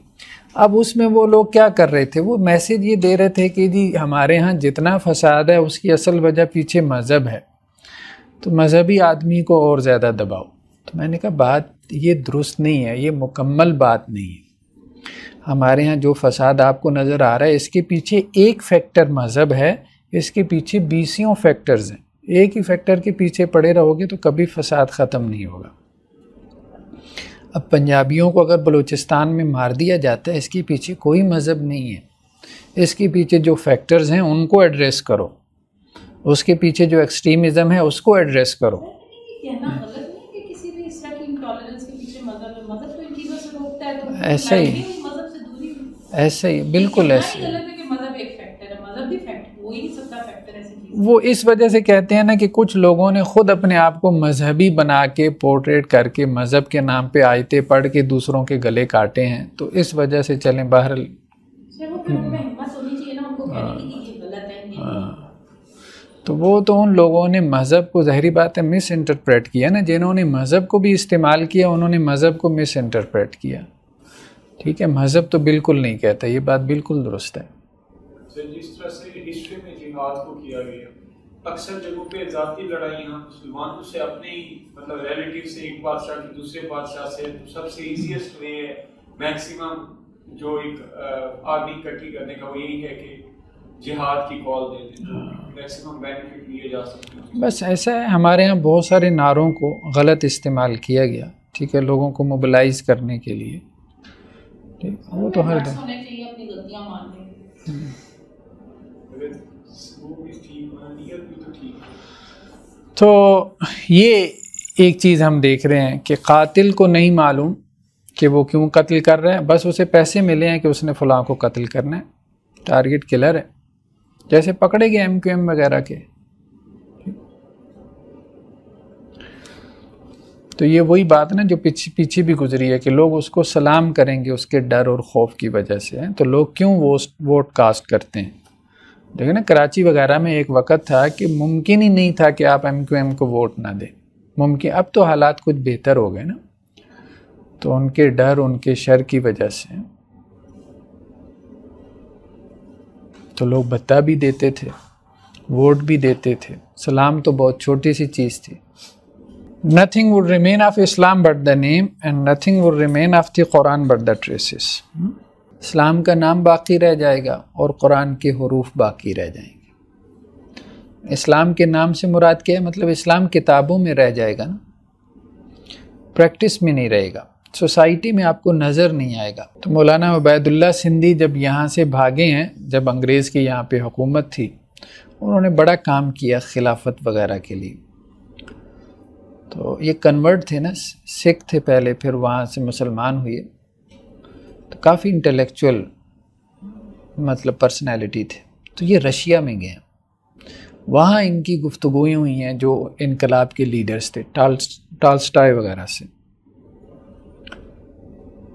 अब उसमें वो लोग क्या कर रहे थे, वो मैसेज ये दे रहे थे कि जी हमारे यहाँ जितना फसाद है उसकी असल वजह पीछे मज़हब है, तो मज़हबी आदमी को और ज़्यादा दबाओ। तो मैंने कहा बात ये दुरुस्त नहीं है, ये मुकम्मल बात नहीं है। हमारे यहाँ जो फसाद आपको नज़र आ रहा है इसके पीछे एक फैक्टर मज़हब है, इसके पीछे 20 फैक्टर्स हैं। एक ही फैक्टर के पीछे पड़े रहोगे तो कभी फसाद ख़त्म नहीं होगा। अब पंजाबियों को अगर बलूचिस्तान में मार दिया जाता है, इसके पीछे कोई मज़हब नहीं है, इसके पीछे जो फैक्टर्स हैं उनको एड्रेस करो, उसके पीछे जो एक्सट्रीमिज़म है उसको एड्रेस करो। ऐसे ही बिल्कुल ऐसे। वो इस वजह से कहते हैं ना कि कुछ लोगों ने खुद अपने आप को मजहबी बना के पोर्ट्रेट करके मज़हब के नाम पे आयतें पढ़ के दूसरों के गले काटे हैं, तो इस वजह से चलें बाहर। तो वो तो उन लोगों ने मज़हब को ज़ाहिरी बात है मिस इंटरप्रेट किया ना, जिन्होंने मज़हब को भी इस्तेमाल किया उन्होंने मज़हब को मिस इंटरप्रेट किया। ठीक है, मज़हब तो बिल्कुल नहीं कहता, ये बात बिल्कुल दुरुस्त है। जिस तरह से हिस्ट्री में जिहाद को किया गया, अक्सर जगहों पे ज़ाती लड़ाइयाँ मुसलमानों से अपने ही मतलब रिलेटिव से, एक बादशाह की दूसरे बादशाह से, तो सबसे इजीएस्ट वे है मैक्सिमम जो एक आर्मी इकट्ठी करने का, वो यही है कि जिहाद की कॉल दे दें, मैक्सिमम बेनिफिट लिए जा सकते हैं। बस ऐसा है, हमारे यहाँ बहुत सारे नारों को गलत इस्तेमाल किया गया, ठीक है, लोगों को मोबिलाइज करने के लिए। ठीक, वो तो हर दिन तो ये एक चीज़ हम देख रहे हैं कि कातिल को नहीं मालूम कि वो क्यों कत्ल कर रहा है, बस उसे पैसे मिले हैं कि उसने फलां को कत्ल करना है, टारगेट किलर है, जैसे पकड़े गए MQM वगैरह के। तो ये वही बात ना जो पीछे भी गुजरी है कि लोग उसको सलाम करेंगे उसके डर और खौफ की वजह से हैं, तो लोग क्यों वोट कास्ट करते हैं। देखिए ना, कराची वगैरह में एक वक्त था कि मुमकिन ही नहीं था कि आप MQM को वोट ना दें, मुमकिन। अब तो हालात कुछ बेहतर हो गए ना, तो उनके डर उनके शर की वजह से तो लोग बता भी देते थे, वोट भी देते थे। सलाम तो बहुत छोटी सी चीज़ थी। Nothing would remain of Islam but the name and nothing would remain of the Quran but the traces. इस्लाम का नाम बाकी रह जाएगा और कुरान के हुरूफ बाकी रह जाएंगे। इस्लाम के नाम से मुराद क्या है? मतलब इस्लाम किताबों में रह जाएगा ना, प्रैक्टिस में नहीं रहेगा, सोसाइटी में आपको नज़र नहीं आएगा। तो मौलाना उबैदुल्लाह सिंधी जब यहाँ से भागे हैं, जब अंग्रेज़ की यहाँ पे हुकूमत थी, उन्होंने बड़ा काम किया खिलाफत वगैरह के लिए। तो ये कन्वर्ट थे ना, सिख थे पहले, फिर वहाँ से मुसलमान हुए, तो काफ़ी इंटेलेक्चुअल मतलब पर्सनैलिटी थे। तो ये रशिया में गए, वहाँ इनकी गुफ्तगूएं हुई हैं जो इनकलाब के लीडर्स थे, टॉल्स्टॉय वगैरह से।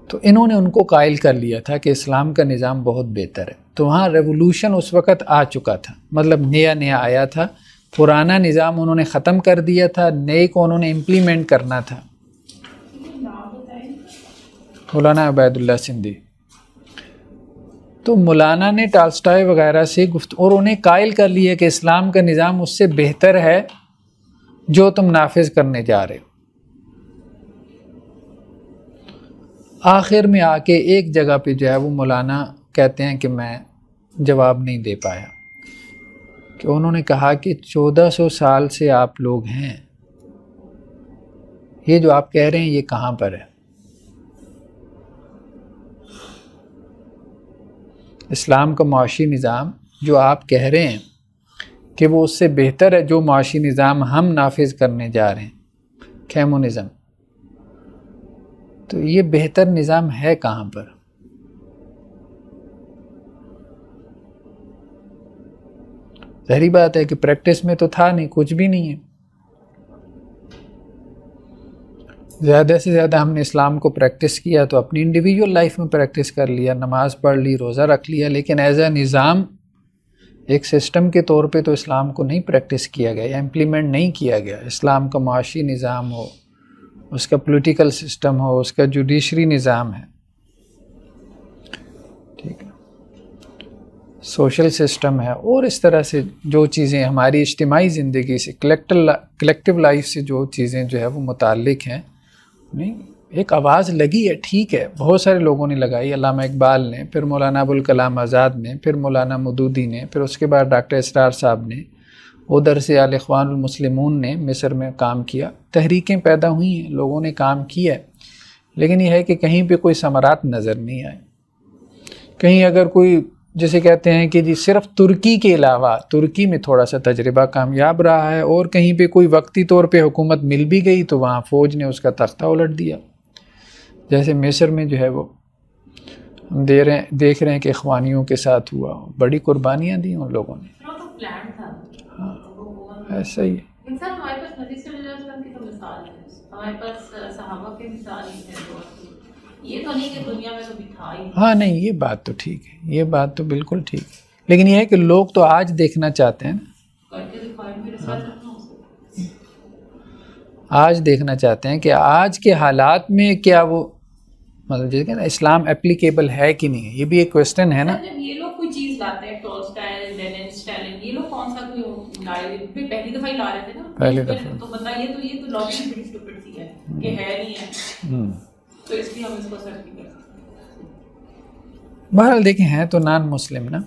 तो इन्होंने उनको कायल कर लिया था कि इस्लाम का निज़ाम बहुत बेहतर है। तो वहाँ रेवोल्यूशन उस वक़्त आ चुका था, मतलब नया नया आया था। पुराना निज़ाम उन्होंने ख़त्म कर दिया था, नए को उन्होंने इम्प्लीमेंट करना था। मौलाना उबैदुल्लाह सिंधी। तो मौलाना ने टॉल्स्टॉय वगैरह से और उन्हें कायल कर लिया कि इस्लाम का निज़ाम उससे बेहतर है जो तुम नाफिज करने जा रहे हो। आखिर में आके एक जगह पे जो है वो मौलाना कहते हैं कि मैं जवाब नहीं दे पाया, कि उन्होंने कहा कि 1400 साल से आप लोग हैं, ये जो आप कह रहे हैं ये कहाँ पर है? इस्लाम का मुआशी निज़ाम जो आप कह रहे हैं कि वो उससे बेहतर है जो मुआशी निज़ाम हम नाफिज करने जा रहे हैं, कम्युनिज़्म, तो ये बेहतर निज़ाम है कहाँ पर? ज़ाहिर बात है कि प्रैक्टिस में तो था नहीं, कुछ भी नहीं है। ज़्यादा से ज़्यादा हमने इस्लाम को प्रैक्टिस किया तो अपनी इंडिविजुअल लाइफ में प्रैक्टिस कर लिया, नमाज़ पढ़ ली, रोज़ा रख लिया, लेकिन एज ए निज़ाम एक सिस्टम के तौर पे तो इस्लाम को नहीं प्रैक्टिस किया गया या इम्प्लीमेंट नहीं किया गया। इस्लाम का मुआशी निज़ाम हो, उसका पॉलिटिकल सिस्टम हो, उसका जुडिशरी निज़ाम है, ठीक है, सोशल सिस्टम है, और इस तरह से जो चीज़ें हमारी इज्तिमाई ज़िंदगी से, कलेक्टिव लाइफ से जो चीज़ें जो है वो मुताल्लिक हैं, नहीं एक आवाज़ लगी है, ठीक है, बहुत सारे लोगों ने लगाई, अल्लामा इकबाल ने, फिर मौलाना अबुल कलाम आज़ाद ने, फिर मौलाना मदूदी ने, फिर उसके बाद डॉक्टर इसरार साहब ने, उधर से अल इख्वानुल मुस्लिमून ने मिस्र में काम किया, तहरीकें पैदा हुई हैं, लोगों ने काम किया है, लेकिन यह है कि कहीं पे कोई समरात नज़र नहीं आए। कहीं अगर कोई जैसे कहते हैं कि जी सिर्फ तुर्की के अलावा तुर्की में थोड़ा सा तजर्बा कामयाब रहा है, और कहीं पे कोई वक्ती तौर पे हुकूमत मिल भी गई तो वहाँ फ़ौज ने उसका तख्ता उलट दिया। जैसे मिस्र में जो है वो हम देख रहे हैं कि इख्वानियों के साथ हुआ, बड़ी कुर्बानियाँ दी उन लोगों ने। हाँ, ऐसा ही है। हमारे पास नबी सल्लल्लाहु अलैहि वसल्लम की तो मिसाल है, हमारे पास सहाबा की मिसाल है, ये तो नहीं कि दुनिया में कभी था ही। हाँ नहीं, ये बात तो ठीक है, ये बात तो बिल्कुल ठीक है, लेकिन ये है कि लोग तो आज देखना चाहते हैं ना, आज देखना चाहते हैं कि आज के हालात में क्या वो मतलब जैसे ना इस्लाम एप्लीकेबल है कि नहीं है, ये भी एक क्वेश्चन है ना। जब ये लोग कोई चीज लाते हैं, टॉलस्टॉय, लेनिन, स्टालिन, ये लोग कौन सा कोई लाए, पहली दफा ही ला रहे थे ना, पहली दफा, तो बताइए, तो ये तो लॉजिक बड़ी स्टूपिड सी है कि है नहीं है, तो इसलिए हम इसको सर्च नहीं कर सकते। बहरहाल देखें, हैं तो नॉन मुस्लिम ना,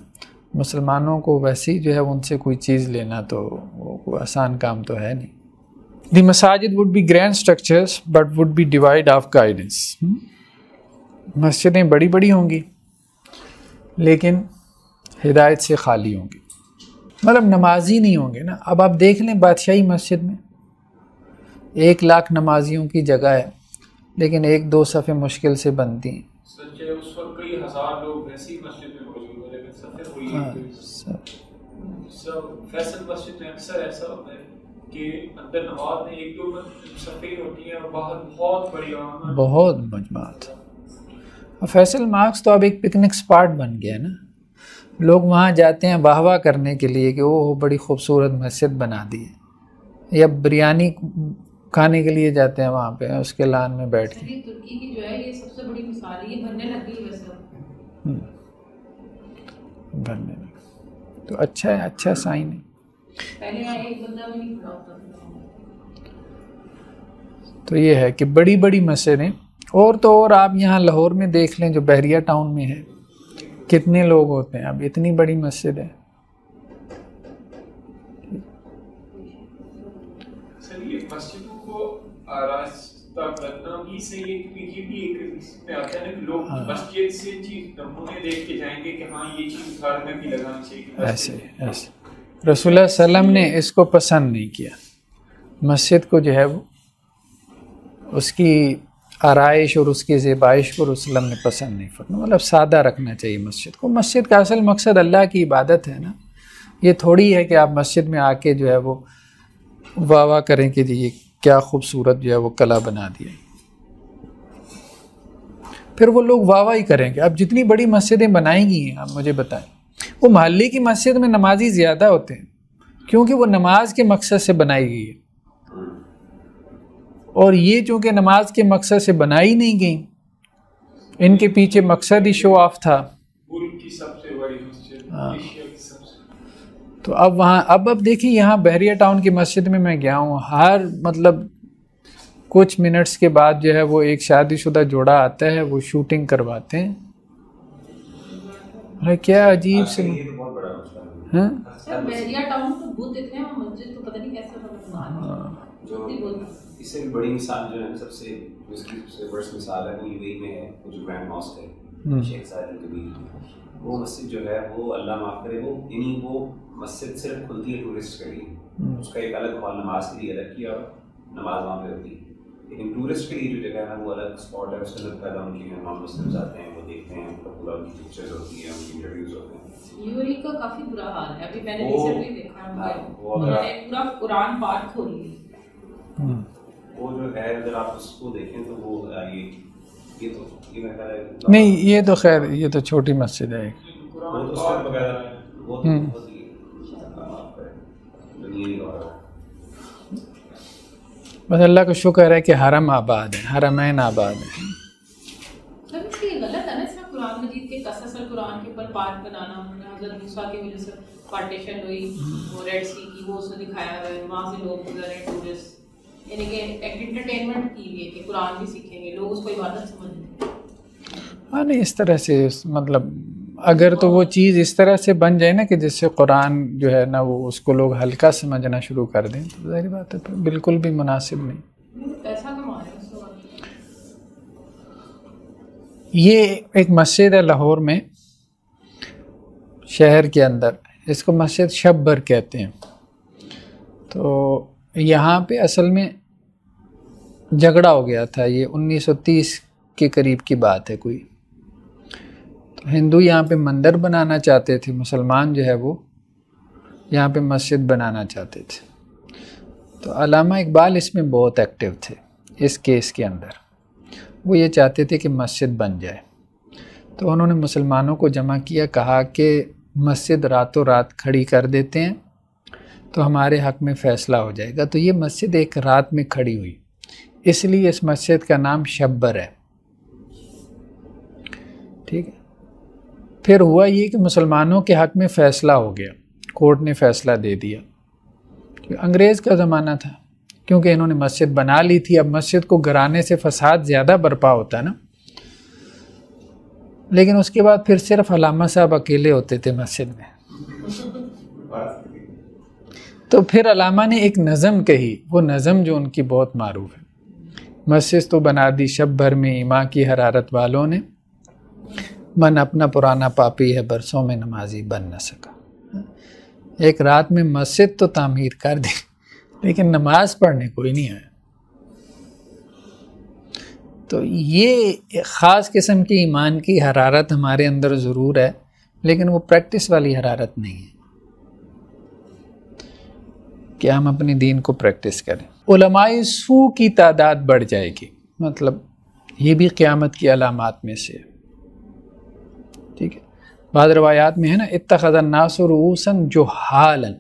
मुसलमानों को वैसे ही जो है उनसे कोई चीज़ लेना तो वो आसान काम तो है नहीं। The Masajid would be grand structures but would be divide of guidance. मस्जिदें बड़ी बड़ी होंगी लेकिन हिदायत से खाली होंगी, मतलब नमाजी नहीं होंगे ना। अब आप देख लें बादशाही मस्जिद में 1 लाख नमाजियों की जगह है, लेकिन 1-2 सफ़े मुश्किल से बनती हैं। सच है, उस वक्त कई हज़ार लोग ऐसी मस्जिद में मौजूद हैं, लेकिन सफ़े हुई सब फैसल मस्जिद में अक्सर ऐसा होता है कि अंदर नमाज में 1-2 सफ़े होती हैं और बाहर बहुत बड़ी बहुत मजमात। फैसल मार्क्स तो अब एक पिकनिक स्पॉट बन गया है ना, लोग वहाँ जाते हैं वाह वाह करने के लिए कि वो बड़ी खूबसूरत मस्जिद बना दी है, या बिरयानी खाने के लिए जाते हैं वहाँ पे उसके लान में बैठ के। तुर्की की जो है ये सबसे बड़ी मिसाल है, ये बनने लगी वैसे बनने लगी तो अच्छा है, अच्छा साइन है। पहले यहाँ एक बंदा भी नहीं खड़ा होता था। तो ये है कि बड़ी बड़ी मस्जिदें, और तो और आप यहाँ लाहौर में देख लें जो बहरिया टाउन में है, कितने लोग होते हैं, अब इतनी बड़ी मस्जिद है। मस्जिदों को रास्ता करना भी सही है, क्योंकि ये भी एक इसमें आता है ना कि लोग मस्जिद से चीज नमूने देख के जाएंगे कि हाँ ये चीज घर में भी लगानी चाहिए। ऐसे रसूलुल्लाह सल्लम ने इसको पसंद नहीं किया, मस्जिद को जो है वो उसकी आराइश और उसकी ज़ेबाइश को रसूलुल्लाह ने पसंद नहीं फरमाया, मतलब सादा रखना चाहिए मस्जिद को। मस्जिद का असल मकसद अल्लाह की इबादत है ना, ये थोड़ी है कि आप मस्जिद में आके जो है वो वाह वाह करें कि जी ये क्या खूबसूरत जो है वो कला बना दिया, फिर वो लोग वाह वाह ही करेंगे। अब जितनी बड़ी मस्जिदें बनाएंगी हैं, आप मुझे बताएं, वो मोहल्ले की मस्जिद में नमाजी ज़्यादा होते हैं क्योंकि वो नमाज के मकसद से बनाई गई है, और ये चूँकि नमाज के मकसद से बनाई नहीं गई, इनके पीछे मकसद ही शो ऑफ था। की सबसे बड़ी मस्जिद, एशिया की सबसे। तो अब वहाँ अब देखिए यहाँ बहरिया टाउन की मस्जिद में मैं गया हूँ, हर मतलब कुछ मिनट्स के बाद जो है वो एक शादीशुदा जोड़ा आता है, वो शूटिंग करवाते हैं। अरे क्या अजीब से हैं। बहरिया टाउन तो भूत दिखते हैं, मस्जिद तो पता नहीं कैसे जो इससे भी बड़ी मिसाल जो है सबसे वर्स्ट मिसाल है वो यूएई में है, वो जो ग्रैंड मॉस्क है शेख जायद अल कबीर, वो मस्जिद जो है वो अल्लाह माफ़ करे वो मस्जिद सिर्फ खुलती है टूरिस्ट के लिए, उसका एक अलग हॉल नमाज के लिए अलग किया और नमाज वहाँ पे होती है, लेकिन टूरिस्ट के लिए जो जगह है वो अलग स्पॉट है, उसके अंदर पैदा उनकी है, नॉन मुस्लिम्स आते हैं, वो देखते हैं, उनका पूरा उनकी पिक्चर्स होती है, उनकी इंटरव्यूज होते हैं। यूएई का काफी बुरा हाल है, अभी मैंने रिसेंटली देखा है, उन्होंने पूरा कुरान पाठ खोल लिया। वो जो है अगर आप उसको देखें तो वो ये तो ये मेरा ख्याल है नहीं, ये तो खैर ये तो छोटी मस्जिद है, वो तो सब वगैरह वो तो बहुत ही दुनिया ही और बस अल्लाह का शुक्र है कि हरम आबाद है, हरमैन आबाद है। तो ये गलत है ना, इसमें कुरान मजीद के कसस और कुरान के ऊपर पार्ट बनाना, हज़रत मूसा की वजह से पार्टीशन हुई, वो रेड सी की वो उसने दिखाया है, वहाँ से लोग गुजरे टूरिस्ट, यानी कि एंटरटेनमेंट के लिए कि कुरान भी सीखेंगे लोग, उसको इबादत समझेंगे। हाँ नहीं, इस तरह से मतलब अगर तो वो चीज़ इस तरह से बन जाए ना कि जिससे कुरान जो है ना वो उसको लोग हल्का समझना शुरू कर दें, तो ज़ाहिर बात है बिल्कुल भी मुनासिब नहीं। पैसा कमा रहे हैं। ये एक मस्जिद है लाहौर में, शहर के अंदर, इसको मस्जिद शब्बर कहते हैं। तो यहाँ पे असल में झगड़ा हो गया था, ये 1930 के करीब की बात है कोई, तो हिंदू यहाँ पे मंदिर बनाना चाहते थे, मुसलमान जो है वो यहाँ पे मस्जिद बनाना चाहते थे। तो अल्लामा इकबाल इसमें बहुत एक्टिव थे इस केस के अंदर, वो ये चाहते थे कि मस्जिद बन जाए। तो उन्होंने मुसलमानों को जमा किया, कहा कि मस्जिद रातों रात खड़ी कर देते हैं तो हमारे हक़ में फ़ैसला हो जाएगा। तो ये मस्जिद एक रात में खड़ी हुई, इसलिए इस मस्जिद का नाम शब्बर है। ठीक है, फिर हुआ ये कि मुसलमानों के हक़ में फ़ैसला हो गया, कोर्ट ने फ़ैसला दे दिया। अंग्रेज़ का ज़माना था, क्योंकि इन्होंने मस्जिद बना ली थी। अब मस्जिद को गिराने से फ़साद ज़्यादा बर्पा होता है ना, लेकिन उसके बाद फिर सिर्फ अल्लामा साहब अकेले होते थे मस्जिद में। तो फिर अल्लामा ने एक नज़म कही, वो नज़म जो उनकी बहुत मारूफ है, मस्जिद तो बना दी शब भर में ईमान की हरारत वालों ने, मन अपना पुराना पापी है बरसों में नमाजी बन न सका। एक रात में मस्जिद तो तामीर कर दी, लेकिन नमाज पढ़ने कोई नहीं आया। तो ये ख़ास किस्म की ईमान की हरारत हमारे अंदर ज़रूर है, लेकिन वो प्रैक्टिस वाली हरारत नहीं है कि हम अपने दीन को प्रैक्टिस करें। उलमाए सू की तादाद बढ़ जाएगी, मतलब ये भी क़यामत की अलामात में से है। ठीक है, बाद रवायात में है ना, इत्तख़ज़न नासु रूसन जुहालन,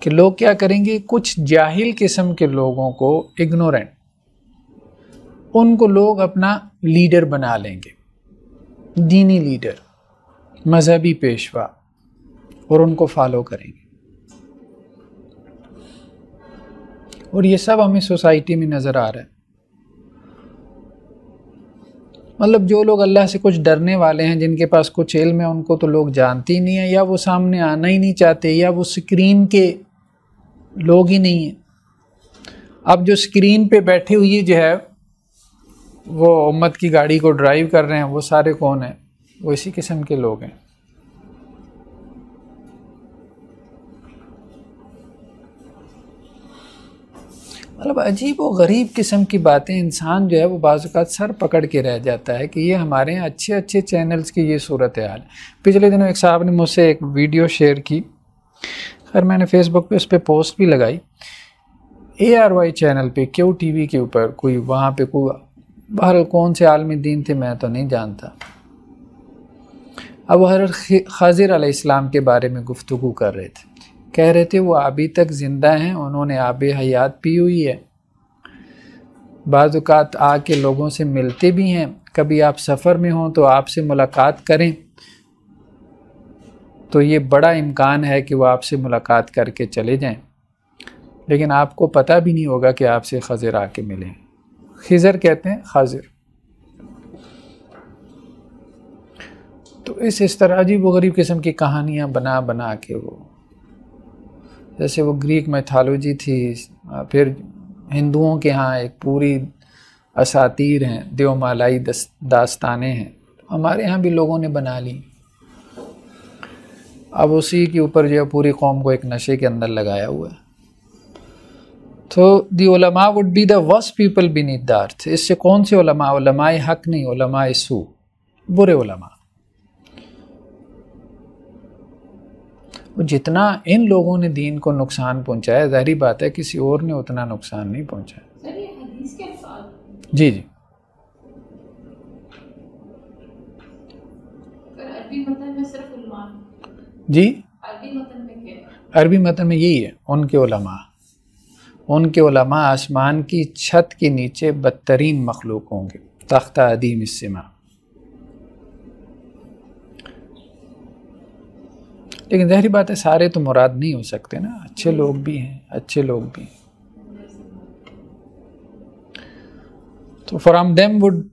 कि लोग क्या करेंगे, कुछ जाहिल किस्म के लोगों को, इग्नोरेंट, उनको लोग अपना लीडर बना लेंगे, दीनी लीडर, मजहबी पेशवा, और उनको फॉलो करेंगे। और ये सब हमें सोसाइटी में नज़र आ रहा है। मतलब जो लोग अल्लाह से कुछ डरने वाले हैं, जिनके पास कुछ इल्म है, उनको तो लोग जानते ही नहीं है, या वो सामने आना ही नहीं चाहते, या वो स्क्रीन के लोग ही नहीं हैं। अब जो स्क्रीन पे बैठे हुए जो है वो उम्मत की गाड़ी को ड्राइव कर रहे हैं, वो सारे कौन हैं? वो इसी किस्म के लोग हैं। मतलब अजीब व गरीब किस्म की बातें। इंसान जो है वो बाज़ औक़ात सर पकड़ के रह जाता है कि ये हमारे यहाँ अच्छे अच्छे चैनल्स की ये सूरत हाल। पिछले दिनों एक साहब ने मुझसे एक वीडियो शेयर की, खैर मैंने फेसबुक पे उस पर पोस्ट भी लगाई। ARY चैनल पे QTV के ऊपर कोई वहाँ पे कोई बहरहाल कौन से आलमी दीन थे मैं तो नहीं जानता, अब हज़रत ख़ज़िर अलैहिस्सलाम के बारे में गुफ्तगू कर रहे थे। कह रहे थे वो अभी तक ज़िंदा हैं, उन्होंने आब हयात पी हुई है, बाज़ औक़ात आके लोगों से मिलते भी हैं, कभी आप सफ़र में हों तो आपसे मुलाकात करें तो ये बड़ा इम्कान है कि वो आपसे मुलाकात करके चले जाएं, लेकिन आपको पता भी नहीं होगा कि आपसे ख़ज़िर आके मिलें। खिज़र कहते हैं ख़ज़िर। तो इस तरह अजीब व गरीब किस्म की कहानियाँ बना बना के वो, जैसे वो ग्रीक मैथोलॉजी थी, फिर हिंदुओं के यहाँ एक पूरी असातीर हैं, देवमालाई दास्तानें हैं, हमारे यहाँ भी लोगों ने बना ली। अब उसी के ऊपर जो है पूरी कौम को एक नशे के अंदर लगाया हुआ है। तो दी उलमा would be the worst people beneath the earth. इससे कौन से उलमा? उलमाए हक नहीं, उलमाए सू, बुरे उलमा। जितना इन लोगों ने दीन को नुकसान पहुंचाया, ज़ाहिर बात है किसी और ने उतना नुकसान नहीं पहुंचाया। सर ये हदीस के अल्फाज जी जी। अरबी मतन में सिर्फ उलमा जी, अरबी मतन में क्या है? अरबी मतन में यही है, उनके उलमा आसमान की छत के नीचे बदतरीन मखलूक होंगे, तख्ता अदीम इस्सिमा। लेकिन ज़ाहिर बात है सारे तो मुराद नहीं हो सकते ना, अच्छे लोग भी हैं, अच्छे लोग भी हैं। तो फ्रॉम देम वुड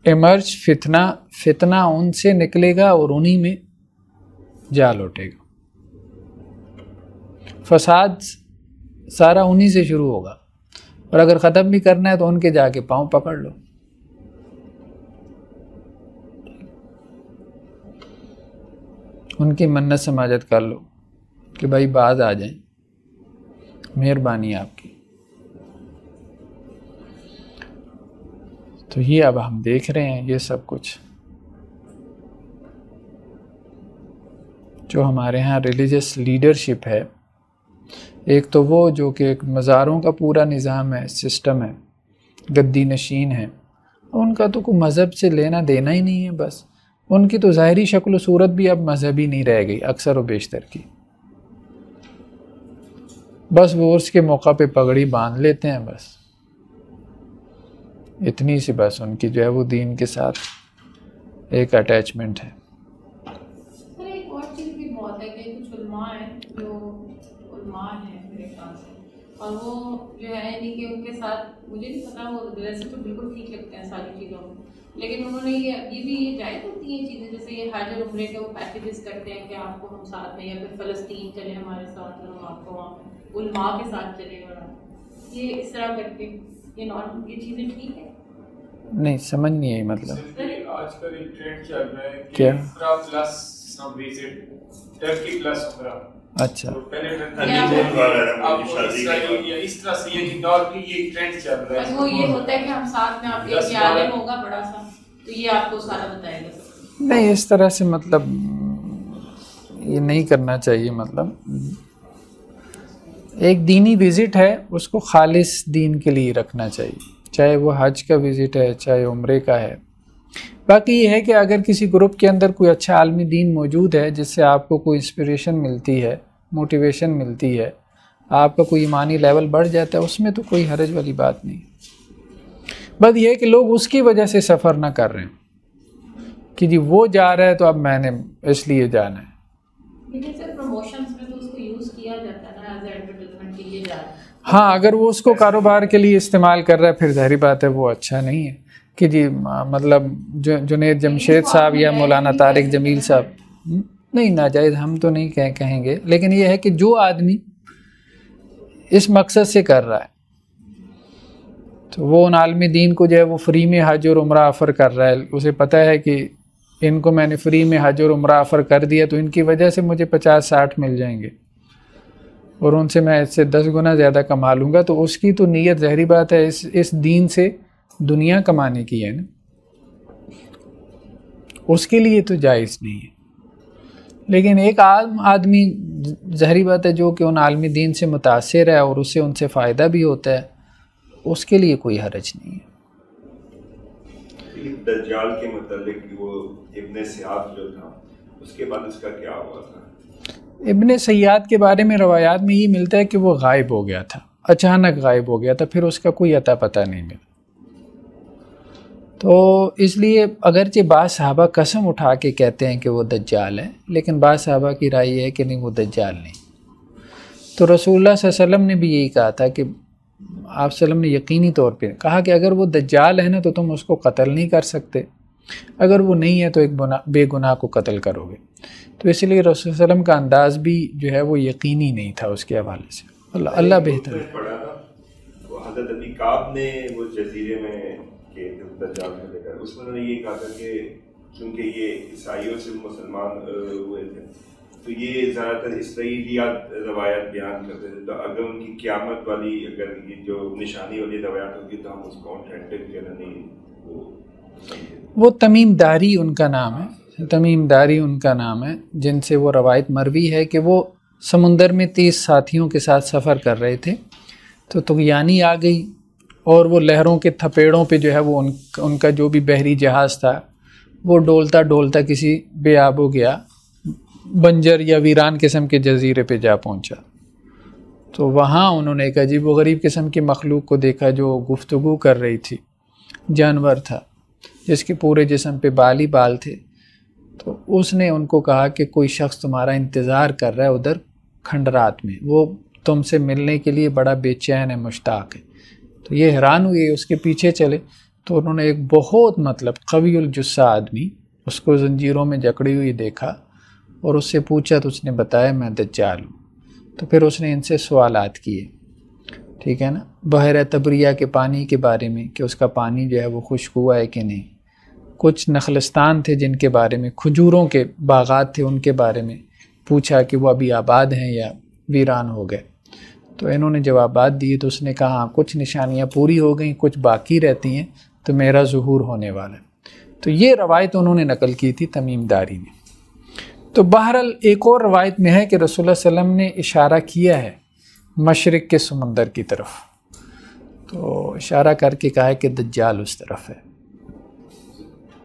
इमर्ज फितना, फितना उनसे निकलेगा और उन्हीं में जा लौटेगा। फसाद सारा उन्हीं से शुरू होगा, और अगर ख़त्म भी करना है तो उनके जाके पाँव पकड़ लो। उनकी मन्नत समाजत कर लो कि भाई बाज आ जाएं, मेहरबानी आपकी। तो ये अब हम देख रहे हैं ये सब कुछ जो हमारे यहाँ रिलीजियस लीडरशिप है। एक तो वो जो कि एक मज़ारों का पूरा निज़ाम है, सिस्टम है, गद्दी नशीन है, उनका तो कोई मज़हब से लेना देना ही नहीं है। बस उनकी तो ज़ाहिरी शक्ल सूरत भी अब मजहबी नहीं रह गई, अक्सर व बेशतर की। बस वो उर्स के मौका पे पगड़ी बांध लेते हैं, बस इतनी सी बस उनकी जो है वो दीन के साथ एक अटैचमेंट है। सर एक और चीज़ भी बहुत है कि कुछ उलमा हैं जो उलमा हैं मेरे ख्याल से, और वो जो है यानी कि उनके साथ मुझे नहीं पता, वो वैसे तो बिल्कुल ठीक लगते हैं सारी चीज़ों में, लेकिन उन्होंने ये भी जायज़ होती हैं चीज़ें, जैसे ये हज और उम्रे के वो पैकेजेस करते हैं कि आपको हम साथ में, या फिर फ़लस्तीन चले हमारे साथ और हम आपको वहाँ उलमा के साथ चले, और ये इस तरह करके ये चीज़ें ठीक है? नहीं, समझ नहीं आई मतलब। आजकल एक ट्रेंड चल रहा है कि क्या? उम्रा प्लस सम विजिट, टर्की प्लस उम्रा। अच्छा, तो पहले इस तरह से ये नॉर्मली ये ट्रेंड चल रहा है। वो ये होता है कि हम साथ में, आपके एक आलिम होगा बड़ा सा, तो ये आपको सारा बताएगा। नहीं इस तरह से मतलब ये नहीं करना चाहिए। मतलब एक दीनी विज़िट है, उसको खालिस दीन के लिए रखना चाहिए, चाहे वो हज का विज़िट है चाहे उम्रे का है। बाकी ये है कि अगर किसी ग्रुप के अंदर कोई अच्छा आलमी दीन मौजूद है जिससे आपको कोई इंस्पिरेशन मिलती है, मोटिवेशन मिलती है, आपका कोई ईमानी लेवल बढ़ जाता है, उसमें तो कोई हर्ज वाली बात नहीं। बस ये है कि लोग उसकी वजह से सफ़र ना कर रहे हैं कि जी वो जा रहा है तो अब मैंने इसलिए जाना है। लेकिन सर प्रमोशंस में तो उसको यूज़ किया जाता है ना, एज एडवर्टाइजमेंट के लिए जा रहा है। हाँ, अगर वो उसको कारोबार के लिए इस्तेमाल कर रहा है फिर ज़ाहिर बात है वो अच्छा नहीं है कि जी मतलब जुनैद जमशेद साहब या मौलाना तारिक जमील साहब, नहीं नाजायज़ हम तो नहीं कहेंगे, लेकिन ये है कि जो आदमी इस मकसद से कर रहा है तो वो उन आलमी दीन को जो है वो फ्री में हज और उम्रा ऑफ़र कर रहा है, उसे पता है कि इनको मैंने फ्री में हज और उम्रा ऑफ़र कर दिया तो इनकी वजह से मुझे 50-60 मिल जाएंगे, और उनसे मैं इससे 10 गुना ज़्यादा कमा लूँगा, तो उसकी तो नीयत ज़ाहिरी बात है इस दीन से दुनिया कमाने की है ना, उसके लिए तो जायज़ नहीं है। लेकिन एक आम आदमी ज़ाहिरी बात है जो कि उन आलमी दीन से मुतासिर है और उससे उनसे फ़ायदा भी होता है, उसके लिए कोई हरज नहीं है। दज्जाल के मतलब वो इब्ने सयाद जो था उसके बाद उसका क्या हुआ था? इब्ने सयाद के बारे में रवायात में ये मिलता है कि वो गायब हो गया था, अचानक गायब हो गया था, फिर उसका कोई अता पता नहीं मिला। तो इसलिए अगरचे बाद साहबा कसम उठा के कहते हैं कि वो दज्जाल है, लेकिन बाद साहबा की राय है कि नहीं, वो दज्जाल नहीं। तो रसूलुल्लाह सल्लल्लाहु अलैहि वसल्लम ने भी यही कहा था कि आप सल्लम ने यकीनी तौर पे कहा कि अगर वो दज्जाल है ना तो तुम उसको कत्ल नहीं कर सकते, अगर वो नहीं है तो एक बेगुनाह को कत्ल करोगे। तो इसलिए रसूल सल्लम का अंदाज़ भी जो है वो यकीनी नहीं था उसके हवाले से। अल्लाह बेहतर है। पढ़ा था वो हज़रत अबी काब ने वो जजीरे में के दज्जाल को लेकर उसमें उन्होंने ये कहा था कि क्योंकि ये ईसाइयों से मुसलमान हुए थे तो ये ज़्यादातर इसराइलियात रवायत बयान करते थे, तो अगर उनकी क़यामत वाली अगर ये जो निशानी वाली रवायत होगी तो हम उसको ऑथेंटिक जो है नहीं वो तमीम दारी उनका नाम है, तमीम दारी उनका नाम है, जिनसे वो रवायत मरवी है कि वो समुंदर में 30 साथियों के साथ सफ़र कर रहे थे, तो तुग़यानी आ गई और वो लहरों के थपेड़ों पे जो है वो उनका जो भी बहरी जहाज़ था वो डोलता डोलता किसी बेआबो गया बंजर या वीरान किस्म के जजीरे पे जा पहुंचा। तो वहाँ उन्होंने एक अजीब व गरीब किस्म की मखलूक को देखा जो गुफ्तगू कर रही थी, जानवर था जिसके पूरे जिस्म पे बाल ही बाल थे। तो उसने उनको कहा कि कोई शख्स तुम्हारा इंतज़ार कर रहा है उधर खंडरात में, वो तुमसे मिलने के लिए बड़ा बेचैन है, मुश्ताक है। तो ये हैरान हुए, उसके पीछे चले तो उन्होंने एक बहुत कवीउल जुस्सा आदमी उसको जंजीरों में जकड़ी हुई देखा और उससे पूछा तो उसने बताया मैं दज्जाल हूँ। तो फिर उसने इनसे सवालात किए, ठीक है ना, बहर तबरिया के पानी के बारे में कि उसका पानी जो है वो खुश्क हुआ है कि नहीं, कुछ नखलस्तान थे जिनके बारे में, खजूरों के बागात थे उनके बारे में पूछा कि वो अभी आबाद हैं या वीरान हो गए। तो इन्होंने जवाबात दिए। तो उसने कहा कुछ निशानियाँ पूरी हो गई, कुछ बाकी रहती हैं, तो मेरा ज़ुहूर होने वाला है। तो ये रवायत उन्होंने नकल की थी तमीम दारी ने। तो बहरहाल एक और रवायत में है कि रसूलुल्लाह सल्लल्लाहु अलैहि वसल्लम ने इशारा किया है मशरिक़ के समंदर की तरफ, तो इशारा करके कहा है कि दज्जाल उस तरफ है।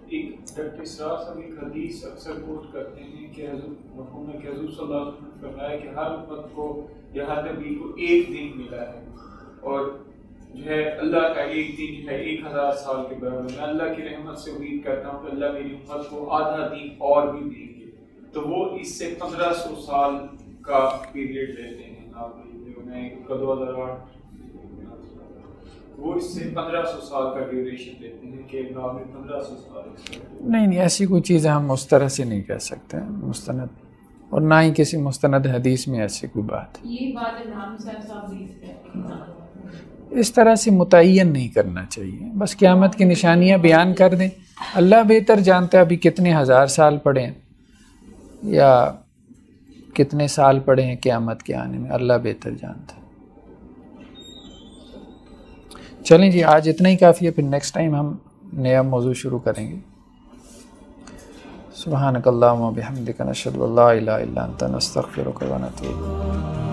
एक हदीस अक्सर कोट करते हैं कि हुज़ूर सल्लल्लाहु अलैहि वसल्लम ने फरमाया कि हर उम्मत को या हर नबी को एक दिन मिला है और जो है अल्लाह का एक दिन जो है 1000 साल के बराबर। मैं अल्लाह की रहमत से उम्मीद करता हूँ कि अल्लाह मेरी उम्मत को आधा दिन और भी देंगे। तो वो इससे 1500 साल का पीरियड लेते हैं। मैं 2008 वो इससे 1500 साल का ड्यूरेशन लेते हैं कि 1500 साल। नहीं, ऐसी कोई चीज़ हम उस तरह से नहीं कह सकते मुस्तनद, और ना ही किसी मुस्तनद हदीस में ऐसी कोई बात है। ये बात इमाम साहब भी इस तरह से मुतय्यन नहीं करना चाहिए, बस क़यामत की निशानियाँ बयान कर दें। अल्लाह बेहतर जानता है अभी कितने हज़ार साल पड़े हैं या कितने साल पड़े हैं क़यामत के आने में, अल्लाह बेहतर जानता है। चलें जी, आज इतना ही काफ़ी है, फिर नेक्स्ट टाइम हम नया मौजू शुरू करेंगे। सुब्हानकल्लाहुम्मा बिहम्दिका नशहदु अल्ला इलाहा इल्ला अंता नस्तगफिरुका व नतूबु इलैक।